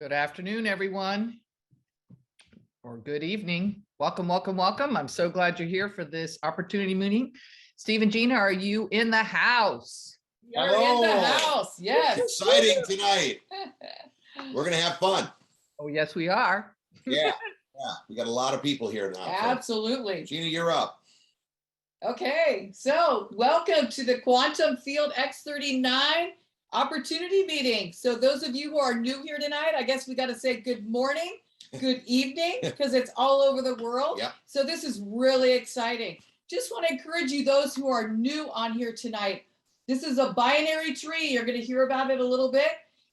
Good afternoon, everyone, or good evening. Welcome, welcome, welcome. I'm so glad you're here for this opportunity meeting. Steve and Gina, are you in the house? You're in the house, yes. It's exciting tonight. We're going to have fun. Oh, yes, we are. Yeah, we got a lot of people here now. Absolutely. So, Gina, you're up. Okay, so welcome to the Quantum Field X39 opportunity meeting. So those of you who are new here tonight, I guess we got to say good morning, good evening, because it's all over the world. Yep. So this is really exciting. Just want to encourage you, those who are new on here tonight, this is a binary tree. You're going to hear about it a little bit.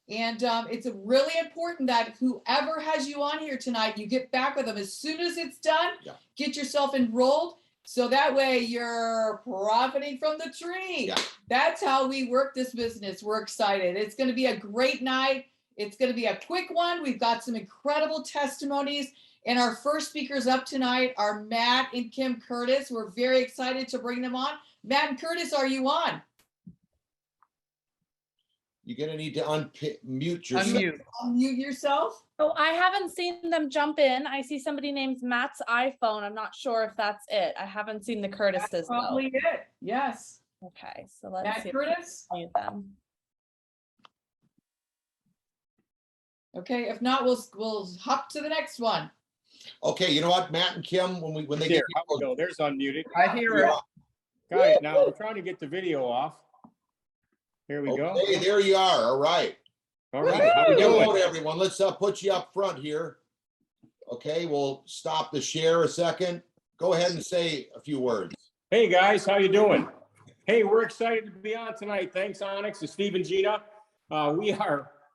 And it's really important that whoever has you on here tonight, you get back with them as soon as it's done. Yeah. Get yourself enrolled. So that way you're profiting from the tree. Yeah. That's how we work this business. We're excited. It's going to be a great night. It's going to be a quick one. We've got some incredible testimonies. And our first speakers up tonight are Matt and Kim Curtis. We're very excited to bring them on. Matt and Curtis, are you on? You're going to need to unmute yourself. Unmute yourself. Oh, I haven't seen them jump in. I see somebody named Matt's iPhone. I'm not sure if that's it. I haven't seen the Curtis's. That's probably it. Yes. Okay, so let's Matt see. Curtis. If them. Okay, if not, we'll hop to the next one. Okay, you know what, Matt and Kim, when they get go, there's unmuted. I hear it. Guys, now I'm trying to get the video off. Here we go. Okay, there you are. All right. All right. How we Hello, doing? everyone. Let's put you up front here. Okay, we'll stop the share a second. Go ahead and say a few words. Hey guys, how you doing? Hey, we're excited to be on tonight. Thanks, Onyx and Steve and Gina.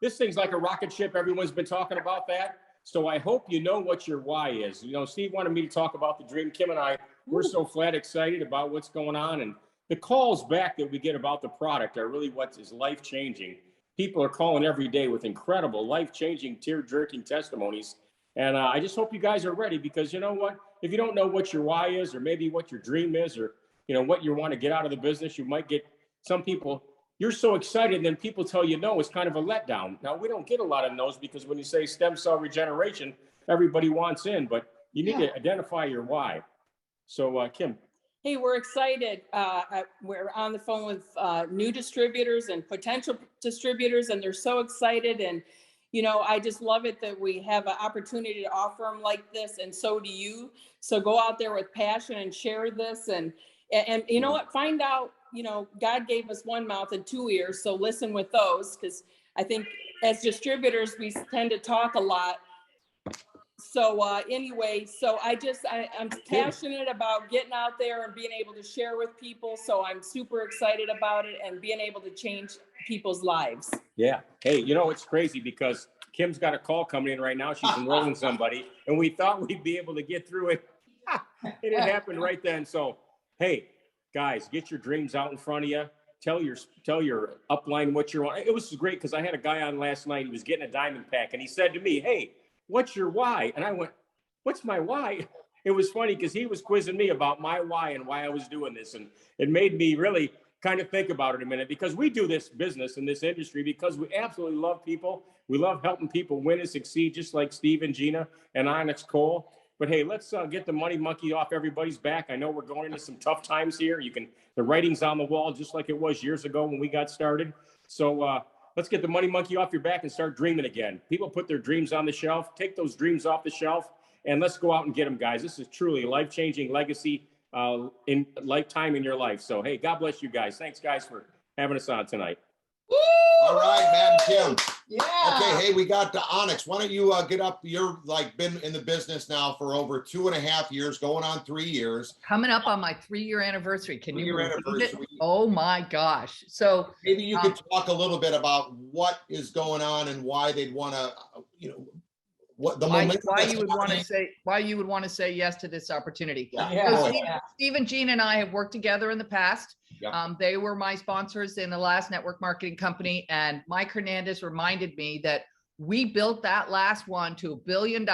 This thing's like a rocket ship. Everyone's been talking about that. So I hope you know what your why is. You know, Steve wanted me to talk about the dream. Kim and I, we're so flat excited about what's going on. And the calls back that we get about the product are really what is life-changing. People are calling every day with incredible life-changing, tear-jerking testimonies. And I just hope you guys are ready, because you know what? If you don't know what your why is, or maybe what your dream is, or you know what you want to get out of the business, you might get some people, you're so excited, and then people tell you no. It's kind of a letdown. Now, we don't get a lot of no's, because when you say stem cell regeneration, everybody wants in, but you need to identify your why. So, Kim. Hey, we're excited. We're on the phone with new distributors and potential distributors, and they're so excited. And, you know, I just love it that we have an opportunity to offer them like this, and so do you. So go out there with passion and share this. And you know what? Find out, you know, God gave us one mouth and two ears, so listen with those, because I think as distributors, we tend to talk a lot. So anyway, so I'm passionate about getting out there and being able to share with people. So I'm super excited about it and being able to change people's lives. Yeah. Hey, you know, it's crazy because Kim's got a call coming in right now. She's enrolling somebody, and we thought we'd be able to get through it. It had happened right then. So, hey, guys, get your dreams out in front of you. Tell your upline what you want. It was great because I had a guy on last night. He was getting a diamond pack, and he said to me, "Hey, what's your why?" And I went, "What's my why?" It was funny because he was quizzing me about my why and why I was doing this. And it made me really kind of think about it a minute, because we do this business in this industry because we absolutely love people. We love helping people win and succeed, just like Steve and Gina and Onyx Coale. But hey, let's get the money monkey off everybody's back. I know we're going into some tough times here. The writing's on the wall, just like it was years ago when we got started. So let's get the money monkey off your back and start dreaming again. People put their dreams on the shelf. Take those dreams off the shelf, and let's go out and get them, guys. This is truly a life-changing legacy in lifetime in your life. So, hey, God bless you guys. Thanks, guys, for having us on tonight. Woo! All right, Matt and Kim. Yeah. Okay, hey, we got the Onyx. Why don't you get up? You're been in the business now for over 2.5 years, going on 3 years. Coming up on my 3-year anniversary. Can you believe it? Anniversary. Oh my gosh. So Maybe you could talk a little bit about what is going on and why they'd want to, what the momentum why you would want to say yes to this opportunity. Yeah. So Steve and Gina and I have worked together in the past. Yeah. They were my sponsors in the last network marketing company, and Mike Hernandez reminded me that we built that last one to $1 billion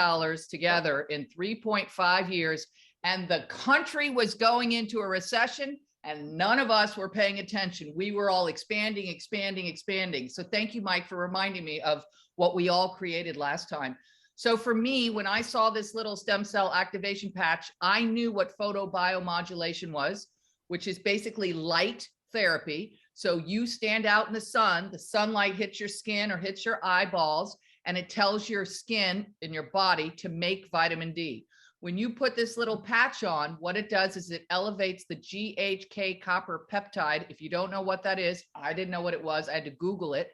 together in 3.5 years, and the country was going into a recession. and none of us were paying attention. We were all expanding, expanding, expanding. So thank you, Mike, for reminding me of what we all created last time. So for me, when I saw this little stem cell activation patch, I knew what photobiomodulation was, which is basically light therapy. So you stand out in the sunlight hits your skin or hits your eyeballs, and it tells your skin and your body to make vitamin D. When you put this little patch on, what it does is it elevates the GHK copper peptide. If you don't know what that is, I didn't know what it was. I had to Google it.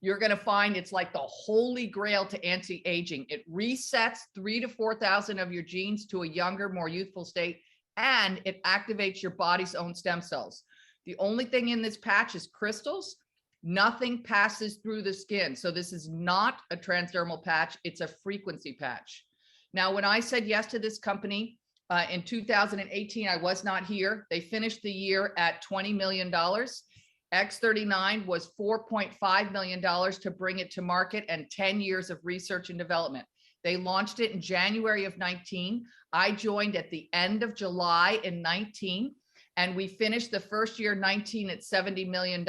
You're going to find it's like the holy grail to anti-aging. It resets 3,000 to 4,000 of your genes to a younger, more youthful state, and it activates your body's own stem cells. The only thing in this patch is crystals. Nothing passes through the skin. So this is not a transdermal patch. It's a frequency patch. Now, when I said yes to this company in 2018, I was not here. They finished the year at $20 million. X39 was $4.5 million to bring it to market and 10 years of research and development. They launched it in January of 19. I joined at the end of July in 19, and we finished the first year 19 at $70 million.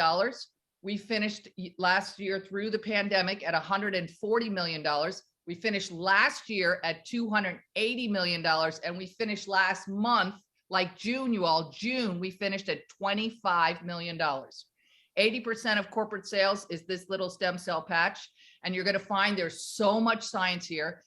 We finished last year through the pandemic at $140 million. We finished last year at $280 million, and we finished last month, like June, June, we finished at $25 million. 80% of corporate sales is this little stem cell patch, and you're going to find there's so much science here.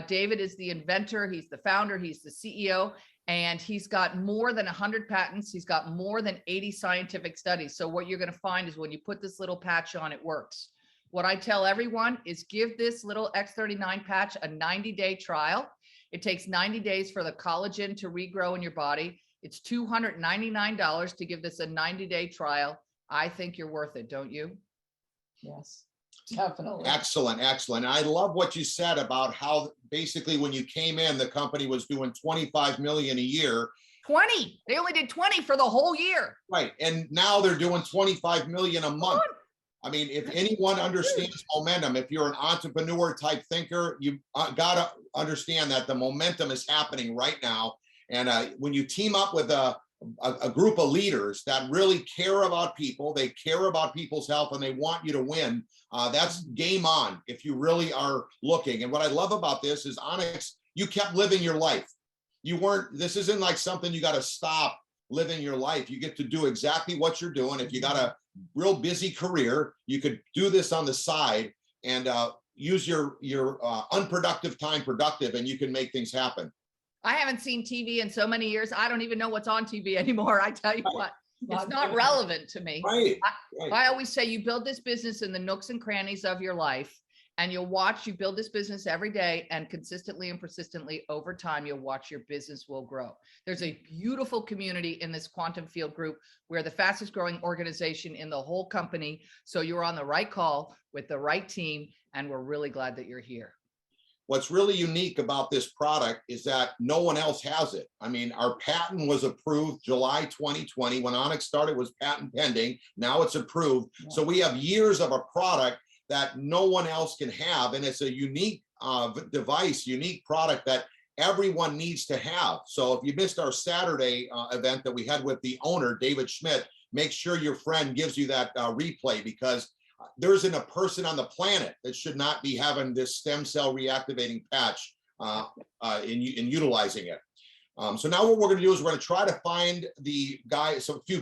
David is the inventor, he's the founder, he's the CEO, and he's got more than 100 patents. He's got more than 80 scientific studies. So what you're going to find is when you put this little patch on, it works. What I tell everyone is give this little X39 patch a 90-day trial. It takes 90 days for the collagen to regrow in your body. It's $299 to give this a 90-day trial. I think you're worth it, don't you? Yes, definitely. Excellent, excellent. I love what you said about how basically when you came in, the company was doing 25 million a year. 20. They only did 20 for the whole year. Right. And now they're doing 25 million a month. I mean, if anyone understands momentum, if you're an entrepreneur type thinker, you got to understand that the momentum is happening right now. And when you team up with a group of leaders that really care about people, they care about people's health, and they want you to win, that's game on if you really are looking. And what I love about this is, Onyx, you kept living your life. You weren't, this isn't like something you got to stop living your life. You get to do exactly what you're doing. If you got a real busy career, you could do this on the side and use your unproductive time productive, and you can make things happen. I haven't seen TV in so many years. I don't even know what's on TV anymore. I tell you what, it's not relevant to me. Right. I always say you build this business in the nooks and crannies of your life, and you'll watch you build this business every day, and consistently and persistently over time, you'll watch your business will grow. There's a beautiful community in this quantum field group. We're the fastest growing organization in the whole company. So you're on the right call with the right team, and we're really glad that you're here. What's really unique about this product is that no one else has it. I mean, our patent was approved July 2020. When Onyx started, it was patent pending. Now it's approved. Yeah. So we have years of a product that no one else can have. And it's a unique device, unique product that everyone needs to have. So if you missed our Saturday event that we had with the owner, David Schmidt, make sure your friend gives you that replay, because there isn't a person on the planet that should not be having this stem cell reactivating patch in utilizing it. So now what we're going to do is we're going to try to find the guy,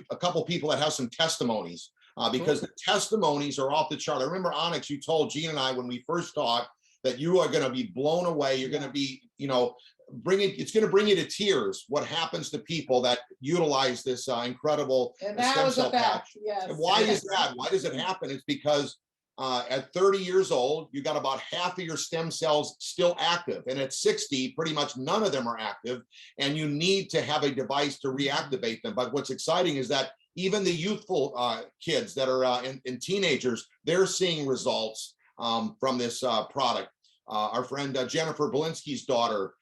a couple people that have some testimonies, because the testimonies are off the chart. I remember, Onyx, you told Gene and I when we first talked that you are going to be blown away. You're going to be, it's going to bring you to tears what happens to people that utilize this incredible stem cell patch. Yes. And why is that? Why does it happen? It's because at 30 years old, you got about half of your stem cells still active. And at 60, pretty much none of them are active. And you need to have a device to reactivate them. But what's exciting is that even the youthful kids that are in teenagers, they're seeing results from this product. Our friend Jennifer Belinsky's daughter,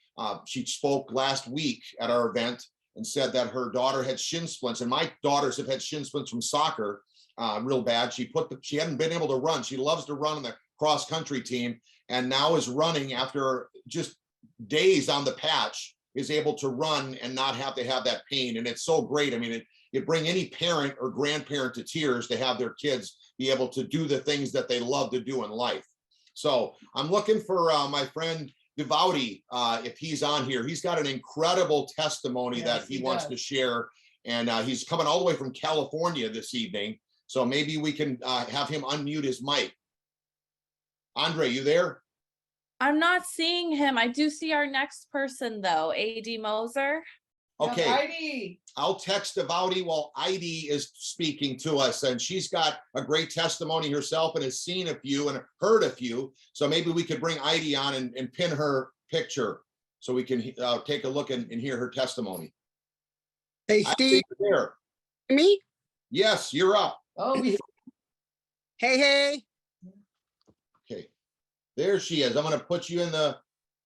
she spoke last week at our event and said that her daughter had shin splints, and my daughters have had shin splints from soccer real bad. She hadn't been able to run. She loves to run on the cross country team, and now is running after just days on the patch, is able to run and not have to have that pain. And it's so great. I mean, it bring any parent or grandparent to tears to have their kids be able to do the things that they love to do in life. So I'm looking for my friend Devoutty, if he's on here. He's got an incredible testimony that he wants to share. And he's coming all the way from California this evening. So maybe we can have him unmute his mic. Andre, you there? I'm not seeing him. I do see our next person though, AD Moser. Okay, Heidi. I'll text Devoutty while Heidi is speaking to us, and she's got a great testimony herself and has seen a few and heard a few. So maybe we could bring Heidi on and pin her picture so we can take a look and hear her testimony. Hey, Steve. There. Me? Yes, you're up. Oh, Hey, hey. Okay, there she is. I'm going to put you in the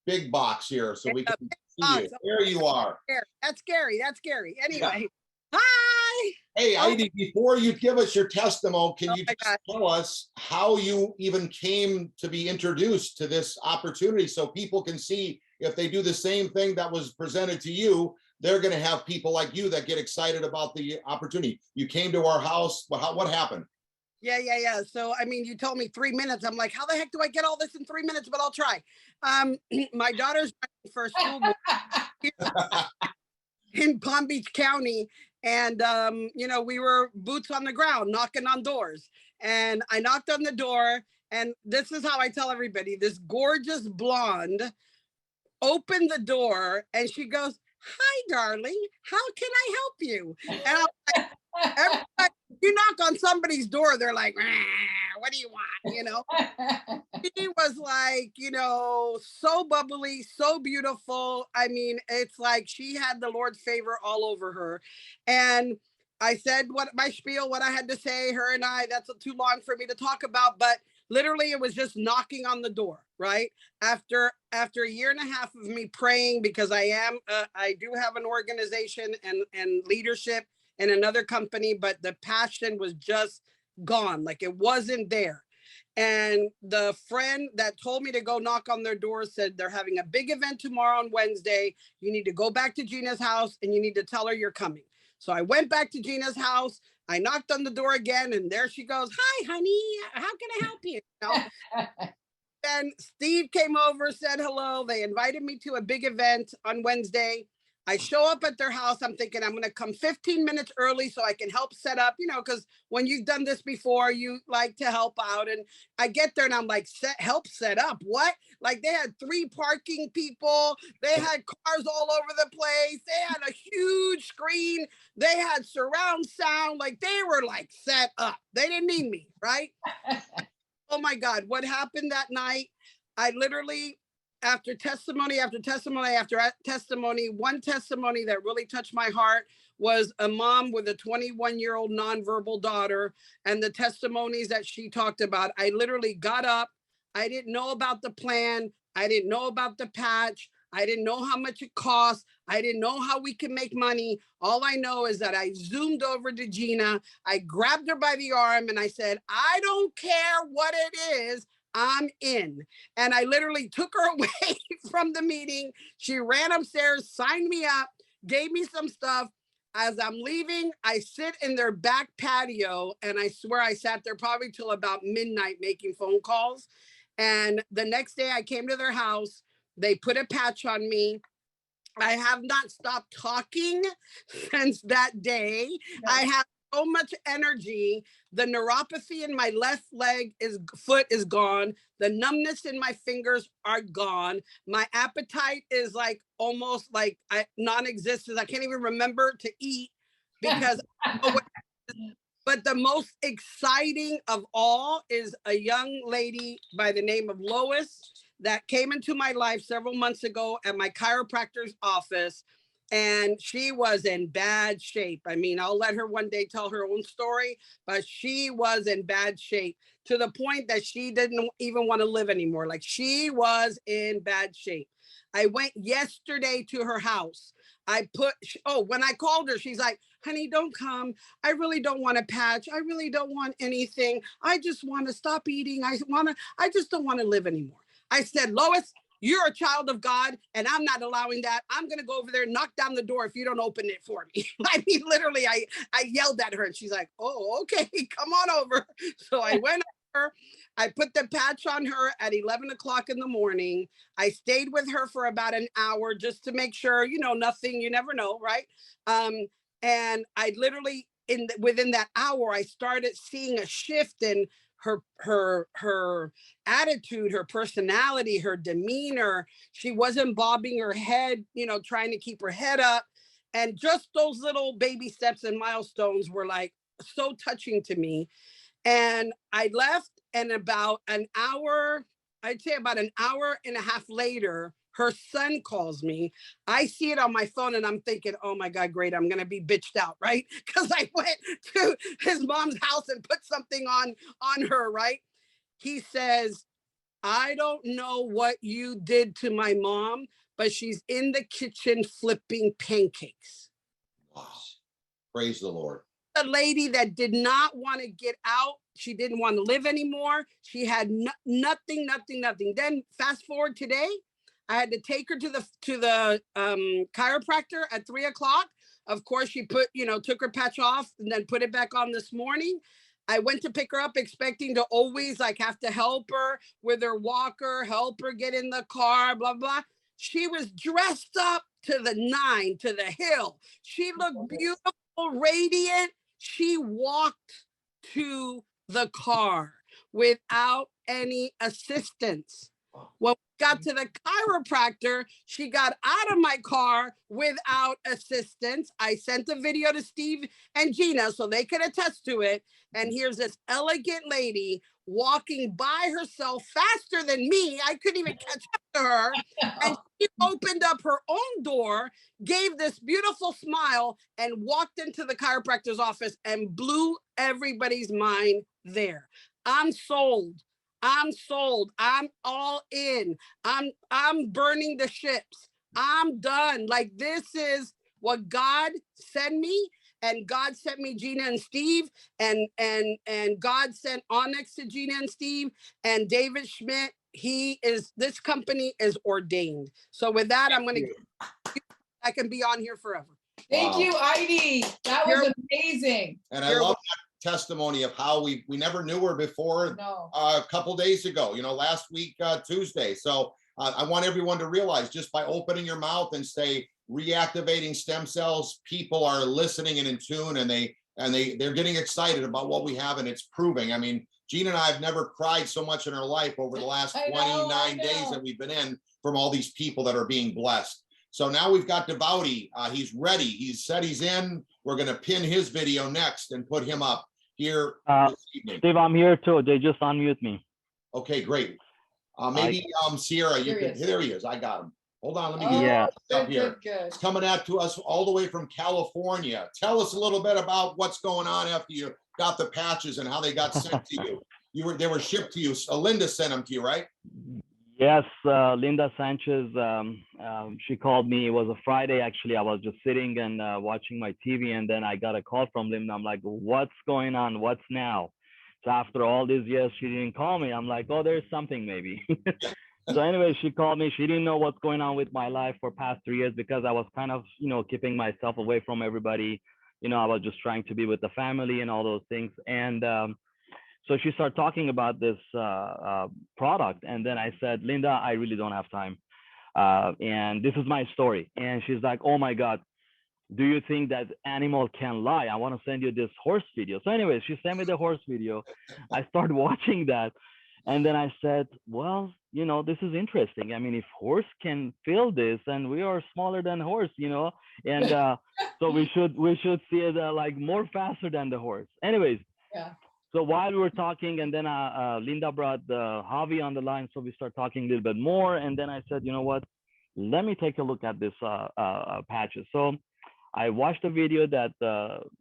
big box here so we can see you. There you are. That's scary. That's scary. Anyway, hi. Hey, Heidi, before you give us your testimony, can you my just tell us how you even came to be introduced to this opportunity so people can see if they do the same thing that was presented to you, they're going to have people like you that get excited about the opportunity. You came to our house. What happened? Yeah. So, I mean, you told me 3 minutes. I'm like, how the heck do I get all this in 3 minutes? But I'll try. My daughter's for school in Palm Beach County. And, you know, we were boots on the ground, knocking on doors. And I knocked on the door. And this is how I tell everybody, this gorgeous blonde opened the door and she goes, "Hi, darling. How can I help you?" And I'm like, everybody, you knock on somebody's door, they're like, "What do you want?" You know, she was like, you know, so bubbly, so beautiful. I mean, it's like she had the Lord's favor all over her. And I said what my spiel, what I had to say, her and I, that's too long for me to talk about, but literally it was just knocking on the door, right? After a year and a half of me praying, because I do have an organization and leadership in another company, but the passion was just gone. Like it wasn't there. And the friend that told me to go knock on their door said, they're having a big event tomorrow on Wednesday. You need to go back to Gina's house and you need to tell her you're coming. So I went back to Gina's house. I knocked on the door again and there she goes, "Hi, honey, how can I help you?" You know? And Steve came over, said hello. They invited me to a big event on Wednesday. I show up at their house. I'm thinking I'm going to come 15 minutes early so I can help set up, you know, because when you've done this before, you like to help out. And I get there and I'm like, help set up. What? Like they had 3 parking people. They had cars all over the place. They had a huge screen. They had surround sound. Like they were like set up. They didn't need me, right? Oh my God, what happened that night? I literally, after testimony, after testimony, after testimony, one testimony that really touched my heart was a mom with a 21-year-old nonverbal daughter and the testimonies that she talked about. I literally got up. I didn't know about the plan. I didn't know about the patch. I didn't know how much it cost. I didn't know how we can make money. All I know is that I zoomed over to Gina. I grabbed her by the arm and I said, "I don't care what it is. I'm in." And I literally took her away from the meeting. She ran upstairs, signed me up, gave me some stuff. As I'm leaving, I sit in their back patio and I swear I sat there probably till about midnight making phone calls. And the next day I came to their house. They put a patch on me. I have not stopped talking since that day. I have so much energy. The neuropathy in my left foot is gone. The numbness in my fingers are gone. My appetite is like almost like non-existent. I can't even remember to eat because but the most exciting of all is a young lady by the name of Lois that came into my life several months ago at my chiropractor's office. And she was in bad shape. I mean, I'll let her one day tell her own story, but she was in bad shape to the point that she didn't even want to live anymore. Like she was in bad shape. I went yesterday to her house. When I called her, she's like, "Honey, don't come. I really don't want a patch. I really don't want anything. I just want to stop eating. I just don't want to live anymore." I said, "Lois, you're a child of God and I'm not allowing that. I'm going to go over there and knock down the door if you don't open it for me. I mean, literally, I yelled at her and she's like, oh, okay, come on over. So I went over, I put the patch on her at 11 o'clock in the morning. I stayed with her for about an hour just to make sure, you know, nothing, you never know, right? And I literally, within that hour, I started seeing a shift in her attitude, her personality, her demeanor. She wasn't bobbing her head, you know, trying to keep her head up. And just those little baby steps and milestones were like so touching to me. And I left, and about an hour, I'd say about an hour and a half later, her son calls me. I see it on my phone and I'm thinking, oh my God, great, I'm gonna be bitched out, right? Because I went to his mom's house and put something on her, right? He says, I don't know what you did to my mom, but she's in the kitchen flipping pancakes. Wow. Praise the Lord. A lady that did not want to get out. She didn't want to live anymore. She had nothing. Then fast forward today, I had to take her to the chiropractor at 3 o'clock. Of course, she took her patch off and then put it back on this morning. I went to pick her up expecting to always like have to help her with her walker, help her get in the car, blah, blah. She was dressed up to the nine, to the hill. She looked beautiful, radiant. She walked to the car without any assistance. When we got to the chiropractor, she got out of my car without assistance. I sent the video to Steve and Gina so they could attest to it. And here's this elegant lady walking by herself faster than me. I couldn't even catch up to her. And she opened up her own door, gave this beautiful smile, and walked into the chiropractor's office and blew everybody's mind there. I'm sold. I'm sold. I'm all in. I'm burning the ships. I'm done. Like, this is what God sent me. And God sent me Gina and Steve, and God sent Onyx to Gina and Steve, and David Schmidt. This company is ordained. So with that, I can be on here forever. Thank you, Ivy. That was amazing. And I love that testimony of how we never knew her before. No. A couple days ago, last week, Tuesday. So I want everyone to realize, just by opening your mouth and say, reactivating stem cells, people are listening and in tune, and they're getting excited about what we have, and it's proving. I mean, Gina and I have never cried so much in our life over the last 29 days that we've been in, from all these people that are being blessed. So now we've got Devouty. He's ready. He's said he's in. We're going to pin his video next and put him up here this evening. Steve, I'm here too. They just unmute me. Okay, great. Maybe Sierra, you can. There he is. I got him. Hold on, let me get up here. Good. It's coming out to us all the way from California. Tell us a little bit about what's going on after you got the patches and how they got sent to you. They were shipped to you. Linda sent them to you, right? Yes, Linda Sanchez. She called me. It was a Friday, actually. I was just sitting and watching my TV, and then I got a call from Linda. I'm like, what's going on? What's now? So after all these years, she didn't call me. I'm like, oh, there's something maybe. So anyway, she called me. She didn't know what's going on with my life for past 3 years, because I was kind of, keeping myself away from everybody. I was just trying to be with the family and all those things. And so she started talking about this product. And then I said, Linda, I really don't have time. And this is my story. And she's like, oh my God, do you think that animal can lie? I want to send you this horse video. So anyway, she sent me the horse video. I started watching that. And then I said, well, this is interesting. I mean, if horse can feel this, and we are smaller than horse, and so we should see it like more faster than the horse. Anyways, so while we were talking, and then Linda brought Javi on the line, so we start talking a little bit more. And then I said, you know what, let me take a look at this patches. So I watched the video that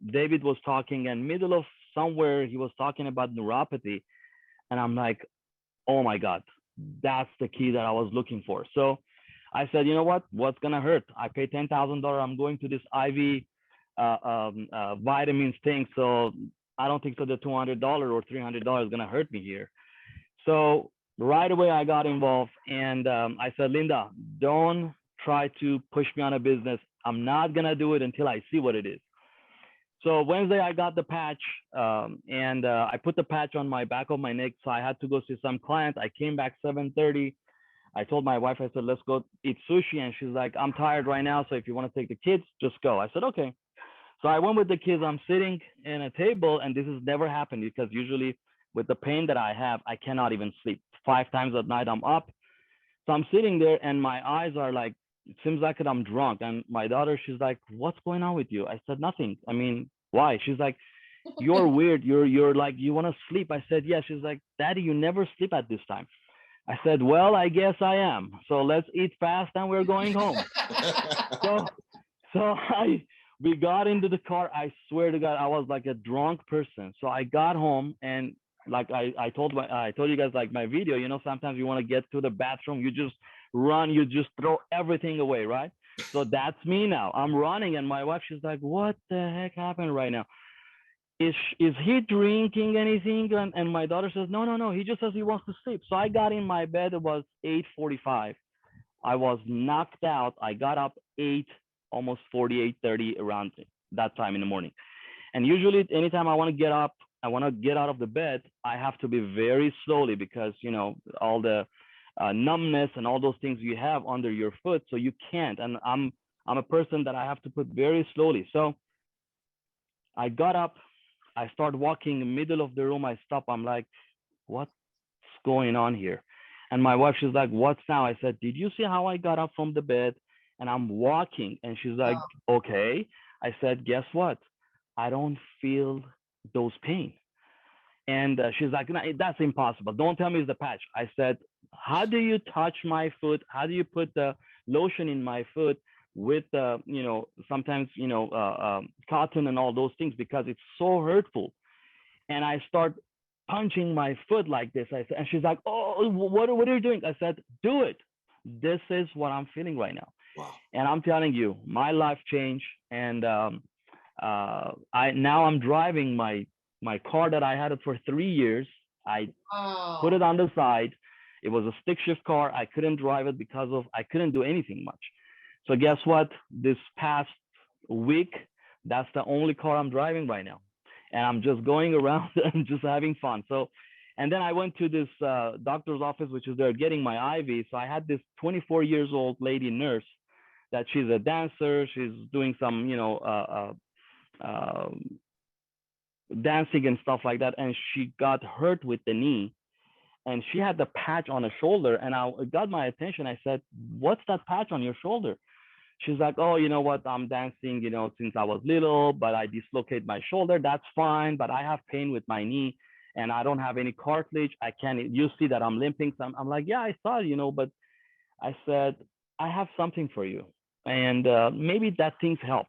David was talking, and middle of somewhere he was talking about neuropathy. And I'm like, oh my God, that's the key that I was looking for. So I said, you know what, what's going to hurt? I paid $10,000. I'm going to this IV vitamins thing. So I don't think so the $200 or $300 is going to hurt me here. So right away I got involved, and I said, Linda, don't try to push me on a business. I'm not gonna do it until I see what it is. So Wednesday I got the patch, and I put the patch on my back of my neck. So I had to go see some client. I came back 7:30. I told my wife, I said, let's go eat sushi. And she's like, I'm tired right now. So if you want to take the kids, just go. I said, okay. So I went with the kids. I'm sitting in a table, and this has never happened because usually with the pain that I have, I cannot even sleep. 5 times at night I'm up. So I'm sitting there, and my eyes are like, it seems like I'm drunk. And my daughter, she's like, what's going on with you? I said, nothing. I mean, why? She's like, you're weird. You're like, you want to sleep? I said, yeah. She's like, Daddy, you never sleep at this time. I said, well, I guess I am. So let's eat fast and we're going home. so we got into the car. I swear to God, I was like a drunk person. So I got home, and like I told you guys, like my video, you know, sometimes you want to get to the bathroom, you just run, you just throw everything away, right? So that's me now. I'm running, and my wife, she's like, what the heck happened right now? Is he drinking anything? And my daughter says, no, he just says he wants to sleep. So I got in my bed. It was 8:45. I was knocked out. I got up 8, almost 48:30 around that time in the morning. And usually anytime I want to get up, I want to get out of the bed, I have to be very slowly because, you know, all the numbness and all those things you have under your foot. So you can't. And I'm a person that I have to put very slowly. So I got up. I start walking in the middle of the room. I stop. I'm like, what's going on here? And my wife, she's like, what's now? I said, did you see how I got up from the bed and I'm walking? And she's like, okay. I said, guess what? I don't feel those pain. And she's like, no, that's impossible. Don't tell me it's the patch. I said, how do you touch my foot? How do you put the lotion in my foot with, you know, sometimes, you know, cotton and all those things, because it's so hurtful. And I start punching my foot like this. I said, and she's like, oh, what are you doing? I said, do it. This is what I'm feeling right now. Wow. And I'm telling you, my life changed. And now I'm driving my car that I had it for 3 years. I put it on the side. It was a stick shift car. I couldn't drive it because I couldn't do anything much. So guess what? This past week, that's the only car I'm driving right now. And I'm just going around and just having fun. So, and then I went to this doctor's office, which is there getting my IV. So I had this 24 years old lady nurse that she's a dancer. She's doing some, you know, dancing and stuff like that. And she got hurt with the knee. And she had the patch on her shoulder. And it got my attention. I said, what's that patch on your shoulder? She's like, oh, you know what? I'm dancing, you know, since I was little, but I dislocate my shoulder. That's fine. But I have pain with my knee and I don't have any cartilage. I can't, you see that I'm limping. So I'm like, yeah, I saw, you know, but I said, I have something for you. And maybe that thing's help.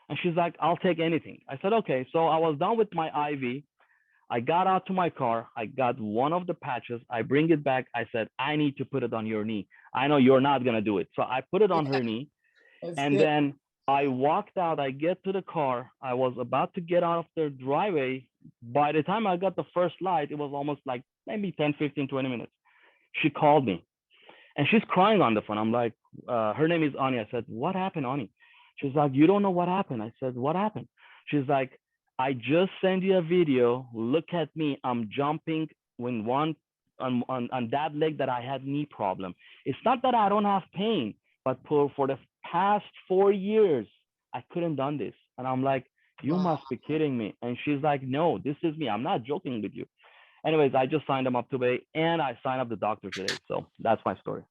And she's like, I'll take anything. I said, okay. So I was done with my IV. I got out to my car. I got one of the patches. I bring it back. I said, I need to put it on your knee. I know you're not going to do it. So I put it on her knee. And then I walked out. I get to the car. I was about to get out of the driveway. By the time I got the first light, it was almost like maybe 10, 15, 20 minutes. She called me and she's crying on the phone. I'm like, her name is Ani. I said, what happened, Ani? She's like, you don't know what happened. I said, what happened? She's like, I just sent you a video. Look at me. I'm jumping when on that leg that I had knee problem. It's not that I don't have pain, but for the past 4 years, I couldn't done this. And I'm like, you must be kidding me. And she's like, no, this is me. I'm not joking with you. Anyways, I just signed them up today and I signed up the doctor today. So that's my story.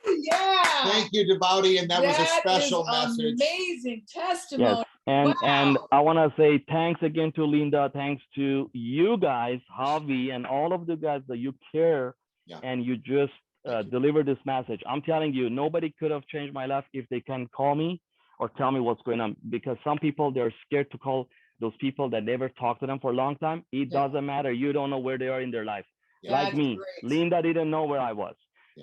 Yeah. Thank you, Devouty. And that was a special message. Amazing testimony. Yes. And I want to say thanks again to Linda. Thanks to you guys, Javi, and all of the guys that you care and you just deliver this message. I'm telling you, nobody could have changed my life if they can call me or tell me what's going on, because some people, they're scared to call those people that never talked to them for a long time. It doesn't matter. You don't know where they are in their life. Like me, Linda didn't know where I was.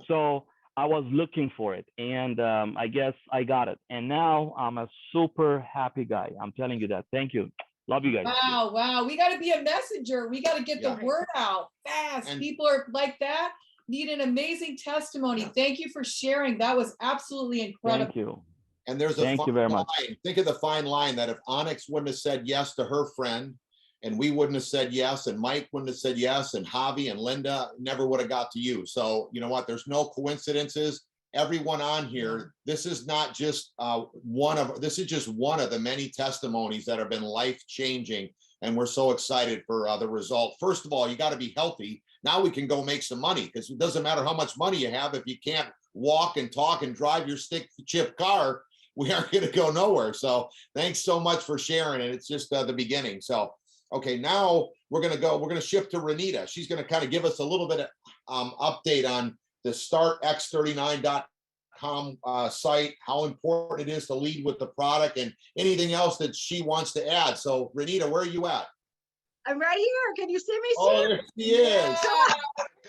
So I was looking for it, and I guess I got it. And now I'm a super happy guy. I'm telling you that. Thank you. Love you guys. Wow, wow. We got to be a messenger. We got to get the Yeah. word out fast. And- People are like that, need an amazing testimony. Thank you for sharing. That was absolutely incredible. Thank you. And there's a Thank you fine very much. line. Think of the fine line that if Onyx wouldn't have said yes to her friend, and we wouldn't have said yes, and Mike wouldn't have said yes, and Javi and Linda never would have got to you. So you know what? There's no coincidences. Everyone on here, this is not just this is just one of the many testimonies that have been life-changing, and we're so excited for the result. First of all, you got to be healthy. Now we can go make some money, because it doesn't matter how much money you have if you can't walk and talk and drive your stick shift car. We aren't going to go nowhere. So thanks so much for sharing it. It's just the beginning. So okay, now we're going to shift to Renita. She's going to kind of give us a little bit of update on the startx39.com site, how important it is to lead with the product, and anything else that she wants to add. So Renita, where are you at? I'm right here. Can you see me, Steve? Oh, there she is.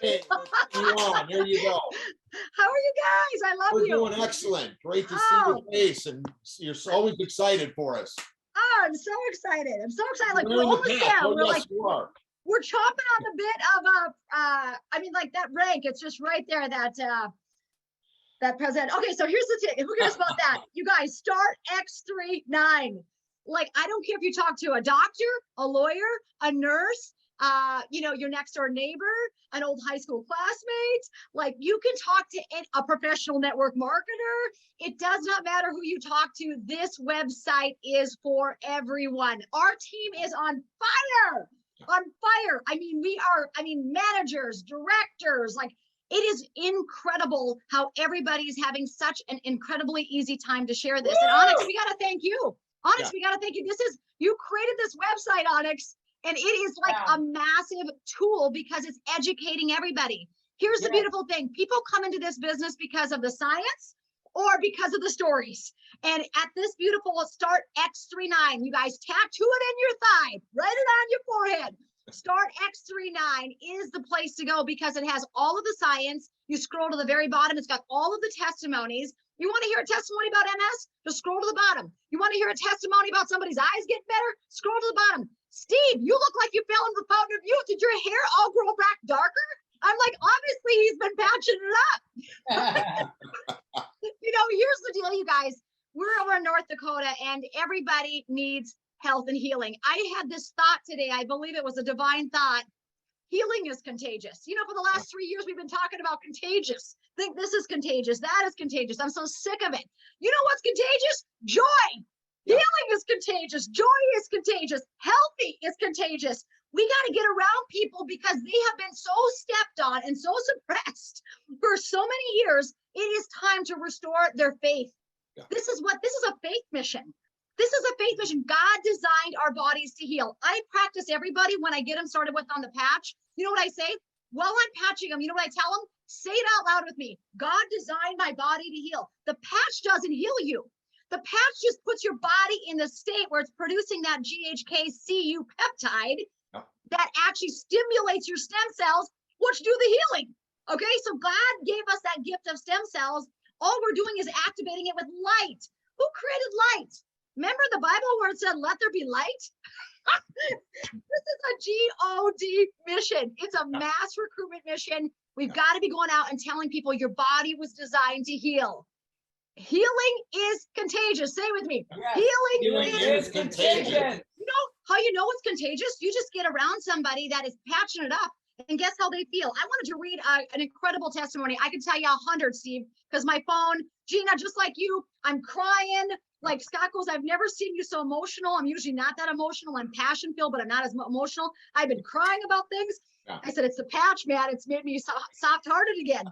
Hey, let's see you on. There you go. How are you guys? I love We're you. doing excellent. Great to see your face, and you're always excited for us. Oh, I'm so excited. I'm so excited. Like, we're in the almost pack. there. Oh, We're yes, like, you are. we're chomping on the bit of I mean, like, that rank. It's just right there, that president. Okay, so here's the thing. Who cares about that? You guys, start X39. Like, I don't care if you talk to a doctor, a lawyer, a nurse, you know, your next door neighbor, an old high school classmate. Like, you can talk to a professional network marketer. It does not matter who you talk to. This website is for everyone. Our team is on fire. On fire. I mean, managers, directors, like, it is incredible how everybody's having such an incredibly easy time to share this. And Onyx, we got to thank you. Onyx, we got to thank you. You created this website, Onyx, and it is like a massive tool because it's educating everybody. Here's the beautiful thing. People come into this business because of the science or because of the stories. And at this beautiful Start X39, you guys tattoo it in your thigh, write it on your forehead. Start X39 is the place to go because it has all of the science. You scroll to the very bottom, it's got all of the testimonies. You want to hear a testimony about MS? Just scroll to the bottom. You want to hear a testimony about somebody's eyes getting better? Scroll to the bottom. Steve, you look like you fell in the fountain of youth. Did your hair all grow back darker? I'm like, obviously he's been patching it up. You know, here's the deal, you guys. We're over in North Dakota and everybody needs health and healing. I had this thought today. I believe it was a divine thought. Healing is contagious. You know, for the last 3 years, we've been talking about contagious. Think this is contagious. That is contagious. I'm so sick of it. You know what's contagious? Joy. Healing is contagious. Joy is contagious. Healthy is contagious. We got to get around people because they have been so stepped on and so suppressed for so many years. It is time to restore their faith. Yeah. This is a faith mission. This is a faith mission. God designed our bodies to heal. I practice everybody when I get them started with on the patch. You know what I say? While I'm patching them, you know what I tell them? Say it out loud with me. God designed my body to heal. The patch doesn't heal you. The patch just puts your body in the state where it's producing that GHK-Cu peptide that actually stimulates your stem cells, which do the healing. Okay, so God gave us that gift of stem cells. All we're doing is activating it with light. Who created light? Remember the Bible where it said, let there be light? This is a G-O-D mission. It's a mass recruitment mission. We've got to be going out and telling people your body was designed to heal. Healing is contagious. Say it with me. Yes. Healing is contagious. You know how you know it's contagious? You just get around somebody that is patching it up and guess how they feel. I wanted to read an incredible testimony. I could tell you 100, Steve, because my phone, Gina, just like you, I'm crying. Like Scott goes, I've never seen you so emotional. I'm usually not that emotional. I'm passion filled, but I'm not as emotional. I've been crying about things. Yeah. I said, it's the patch, man. It's made me soft hearted again.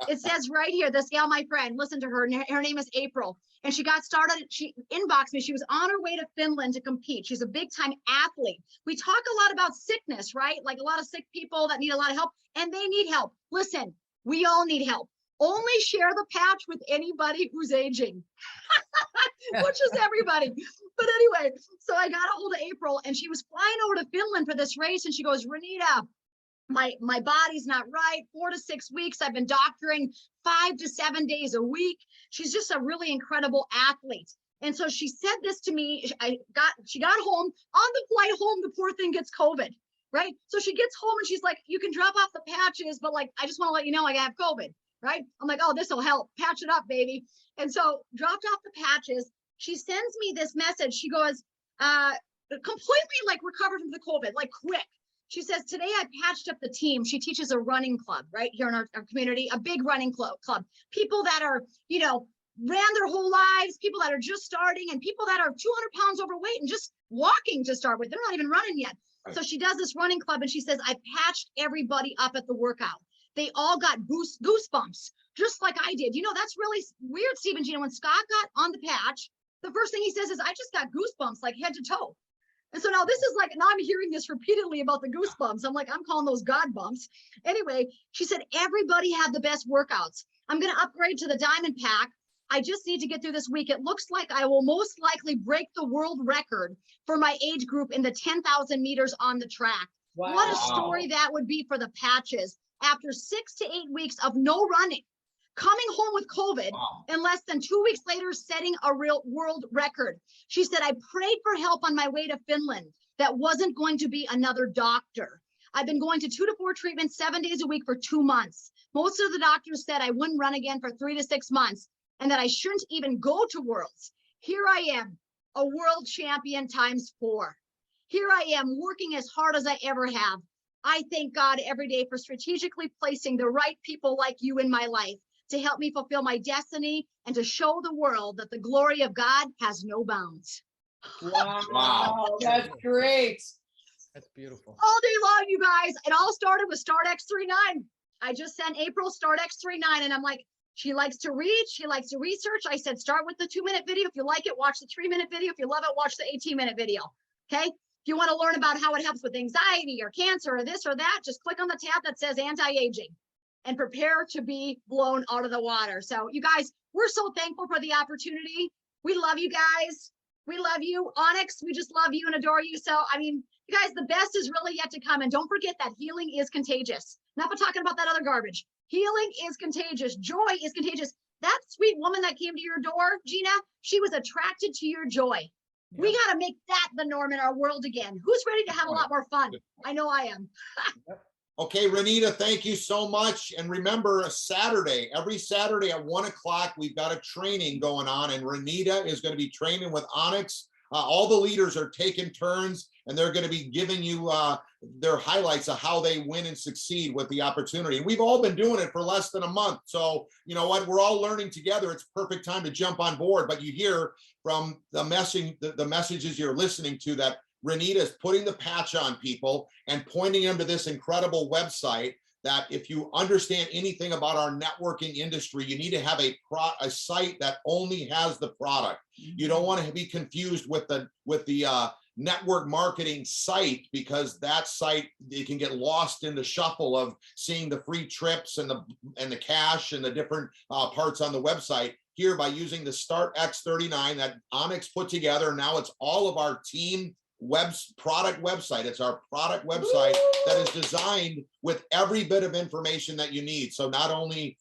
It says right here, this gal, my friend, listen to her. Her name is April. And she got started. She inboxed me. She was on her way to Finland to compete. She's a big time athlete. We talk a lot about sickness, right? Like a lot of sick people that need a lot of help and they need help. Listen, we all need help. Only share the patch with anybody who's aging, which is everybody. But anyway, so I got a hold of April and she was flying over to Finland for this race. And she goes, Renita, my body's not right. 4 to 6 weeks. I've been doctoring 5 to 7 days a week. She's just a really incredible athlete. And so she said this to me. She got home. On the flight home, the poor thing gets COVID, right? So she gets home and she's like, you can drop off the patches, but like, I just want to let you know I have COVID, right? I'm like, oh, this will help. Patch it up, baby. And so dropped off the patches. She sends me this message. She goes, completely like recovered from the COVID, like quick. She says, today I patched up the team. She teaches a running club right here in our community, a big running club. People that are, you know, ran their whole lives, people that are just starting, and people that are 200 pounds overweight and just walking to start with. They're not even running yet. Right. So she does this running club and she says, I patched everybody up at the workout. They all got goosebumps, just like I did. You know, that's really weird, Steve and Gina. When Scott got on the patch, the first thing he says is, I just got goosebumps, like head to toe. And so now this is like, now I'm hearing this repeatedly about the goosebumps. I'm like, I'm calling those God bumps. Anyway, she said, everybody had the best workouts. I'm going to upgrade to the Diamond Pack. I just need to get through this week. It looks like I will most likely break the world record for my age group in the 10,000 meters on the track. Wow. What a story that would be for the patches. After 6 to 8 weeks of no running, coming home with COVID, and less than 2 weeks later, setting a real world record. She said, I prayed for help on my way to Finland. That wasn't going to be another doctor. I've been going to 2 to 4 treatments 7 days a week for 2 months. Most of the doctors said I wouldn't run again for 3 to 6 months and that I shouldn't even go to Worlds. Here I am, a world champion ×4. Here I am working as hard as I ever have. I thank God every day for strategically placing the right people like you in my life to help me fulfill my destiny and to show the world that the glory of God has no bounds. Wow, that's great. That's beautiful. All day long, you guys. It all started with Start X39. I just sent April Start X39, and I'm like, she likes to read, she likes to research. I said, start with the 2-minute video. If you like it, watch the 3-minute video. If you love it, watch the 18-minute video. Okay. If you want to learn about how it helps with anxiety or cancer or this or that, just click on the tab that says anti-aging and prepare to be blown out of the water. So you guys, we're so thankful for the opportunity. We love you guys. We love you. Onyx, we just love you and adore you. So, I mean, you guys, the best is really yet to come. And don't forget that healing is contagious. Not for talking about that other garbage. Healing is contagious. Joy is contagious. That sweet woman that came to your door, Gina, she was attracted to your joy. Yeah. We got to make that the norm in our world again. Who's ready to have a lot more fun? I know I am. Okay, Renita, thank you so much. And remember, every Saturday at 1 o'clock, we've got a training going on, and Renita is going to be training with Onyx. All the leaders are taking turns, and they're going to be giving you their highlights of how they win and succeed with the opportunity. And we've all been doing it for less than a month. So, you know what? We're all learning together. It's perfect time to jump on board. But you hear from the messages you're listening to that Renita is putting the patch on people and pointing them to this incredible website that if you understand anything about our networking industry, you need to have a site that only has the product. You don't want to be confused with the network marketing site, because that site, you can get lost in the shuffle of seeing the free trips and the cash and the different parts on the website. Here, by using the Start X39 that Onyx put together, now it's all of our team product website. It's our product website that is designed with every bit of information that you need. So not only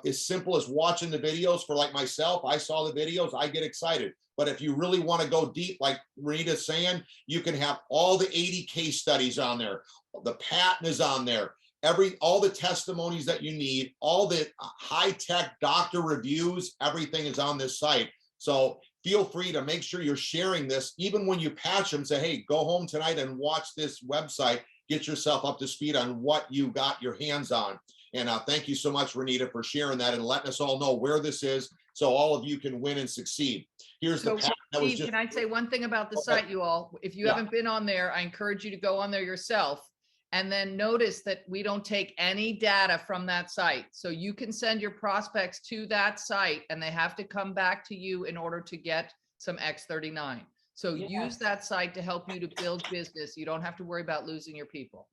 as simple as watching the videos, for like myself, I saw the videos, I get excited. But if you really want to go deep, like Renita's saying, you can have all the 80 case studies on there. The patent is on there. All the testimonies that you need, all the high-tech doctor reviews, everything is on this site. So feel free to make sure you're sharing this. Even when you patch them, say, hey, go home tonight and watch this website, get yourself up to speed on what you got your hands on. And thank you so much, Renita, for sharing that and letting us all know where this is so all of you can win and succeed. Here's the patent that was just... Can I say one thing about the site, you all? If you haven't been on there, I encourage you to go on there yourself. And then notice that we don't take any data from that site. So you can send your prospects to that site and they have to come back to you in order to get some X39. So use that site to help you to build business. You don't have to worry about losing your people.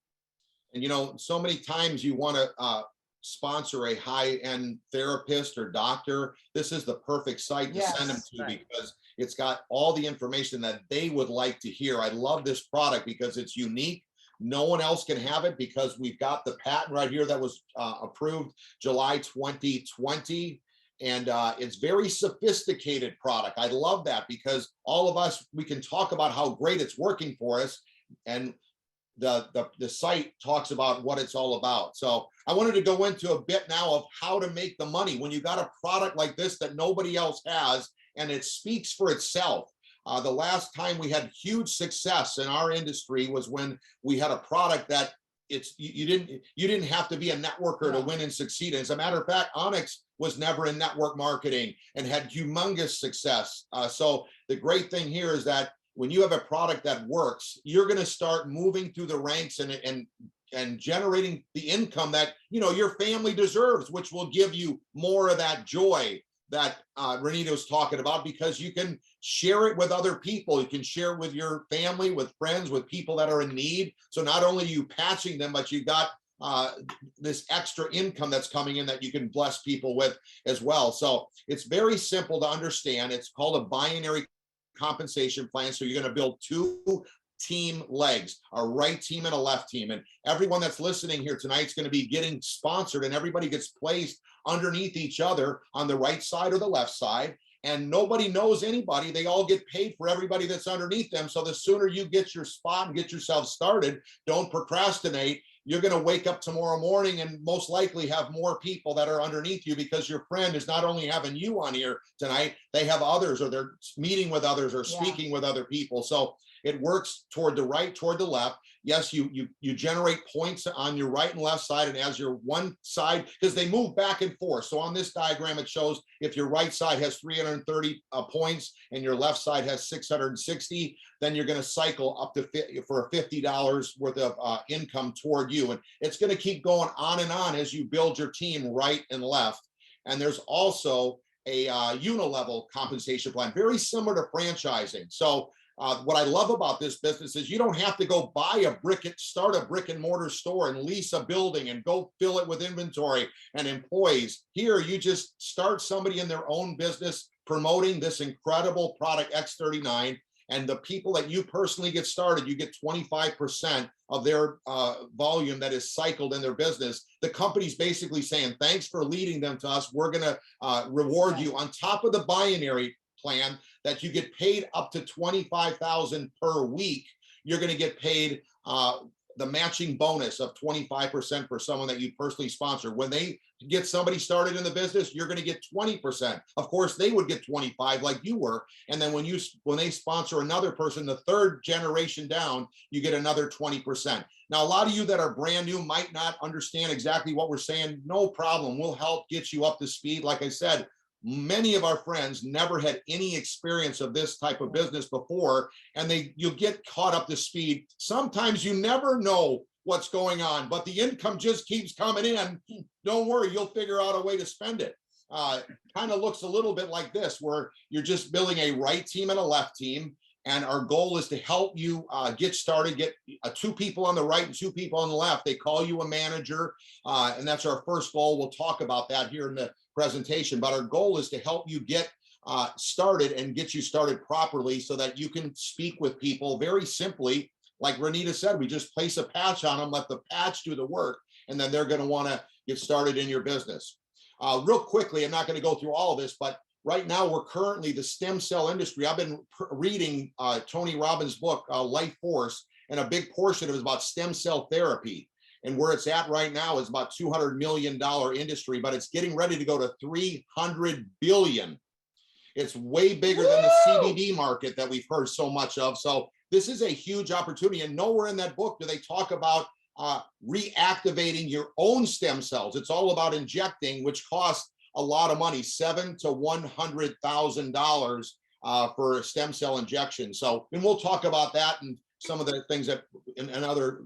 And you know, so many times you want to sponsor a high-end therapist or doctor. This is the perfect site to send them to because it's got all the information that they would like to hear. I love this product because it's unique. No one else can have it because we've got the patent right here that was approved July 2020. And it's very sophisticated product. I love that because all of us, we can talk about how great it's working for us. And the site talks about what it's all about. So I wanted to go into a bit now of how to make the money when you got a product like this that nobody else has, and it speaks for itself. The last time we had huge success in our industry was when we had a product that you didn't have to be a networker to win and succeed. As a matter of fact, Onyx was never in network marketing and had humongous success. So the great thing here is that when you have a product that works, you're going to start moving through the ranks and generating the income that your family deserves, which will give you more of that joy that Renita was talking about, because you can share it with other people. You can share it with your family, with friends, with people that are in need. So not only are you patching them, but you got this extra income that's coming in that you can bless people with as well. So it's very simple to understand. It's called a binary compensation plan. So you're going to build two team legs, a right team and a left team. And everyone that's listening here tonight is going to be getting sponsored, and everybody gets placed underneath each other on the right side or the left side. And nobody knows anybody. They all get paid for everybody that's underneath them. So the sooner you get your spot and get yourself started, don't procrastinate. You're going to wake up tomorrow morning and most likely have more people that are underneath you, because your friend is not only having you on here tonight, they have others, or they're meeting with others, or speaking with other people. So it works toward the right, toward the left. Yes, you generate points on your right and left side, and as your one side, because they move back and forth. So on this diagram, it shows if your right side has 330 points and your left side has 660, then you're going to cycle up to for $50 worth of income toward you. And it's going to keep going on and on as you build your team right and left. And there's also a unilevel compensation plan, very similar to franchising. So what I love about this business is you don't have to go start a brick and mortar store and lease a building and go fill it with inventory and employees. Here, you just start somebody in their own business promoting this incredible product, X39, and the people that you personally get started, you get 25% of their volume that is cycled in their business. The company's basically saying, thanks for leading them to us. We're going to reward you on top of the binary plan that you get paid up to $25,000 per week. You're going to get paid the matching bonus of 25% for someone that you personally sponsor. When they get somebody started in the business, you're going to get 20%. Of course, they would get 25 like you were. And then when they sponsor another person, the third generation down, you get another 20%. Now, a lot of you that are brand new might not understand exactly what we're saying. No problem. We'll help get you up to speed. Like I said, many of our friends never had any experience of this type of business before, and you'll get caught up to speed. Sometimes you never know what's going on, but the income just keeps coming in. Don't worry, you'll figure out a way to spend it. Kind of looks a little bit like this, where you're just building a right team and a left team. And our goal is to help you get started, get 2 people on the right and 2 people on the left. They call you a manager, and that's our first goal. We'll talk about that here in the presentation, but our goal is to help you get started and get you started properly so that you can speak with people very simply. Like Renita said, we just place a patch on them, let the patch do the work, and then they're going to want to get started in your business. Real quickly, I'm not going to go through all of this, but right now we're currently the stem cell industry. I've been reading Tony Robbins' book, Life Force, and a big portion of it is about stem cell therapy. And where it's at right now is about $200 million industry, but it's getting ready to go to $300 billion. It's way bigger than the CBD market that we've heard so much of. So this is a huge opportunity. And nowhere in that book do they talk about reactivating your own stem cells. It's all about injecting, which costs a lot of money, $700,000 to $100,000 for stem cell injection. So, and we'll talk about that and some of the things that in other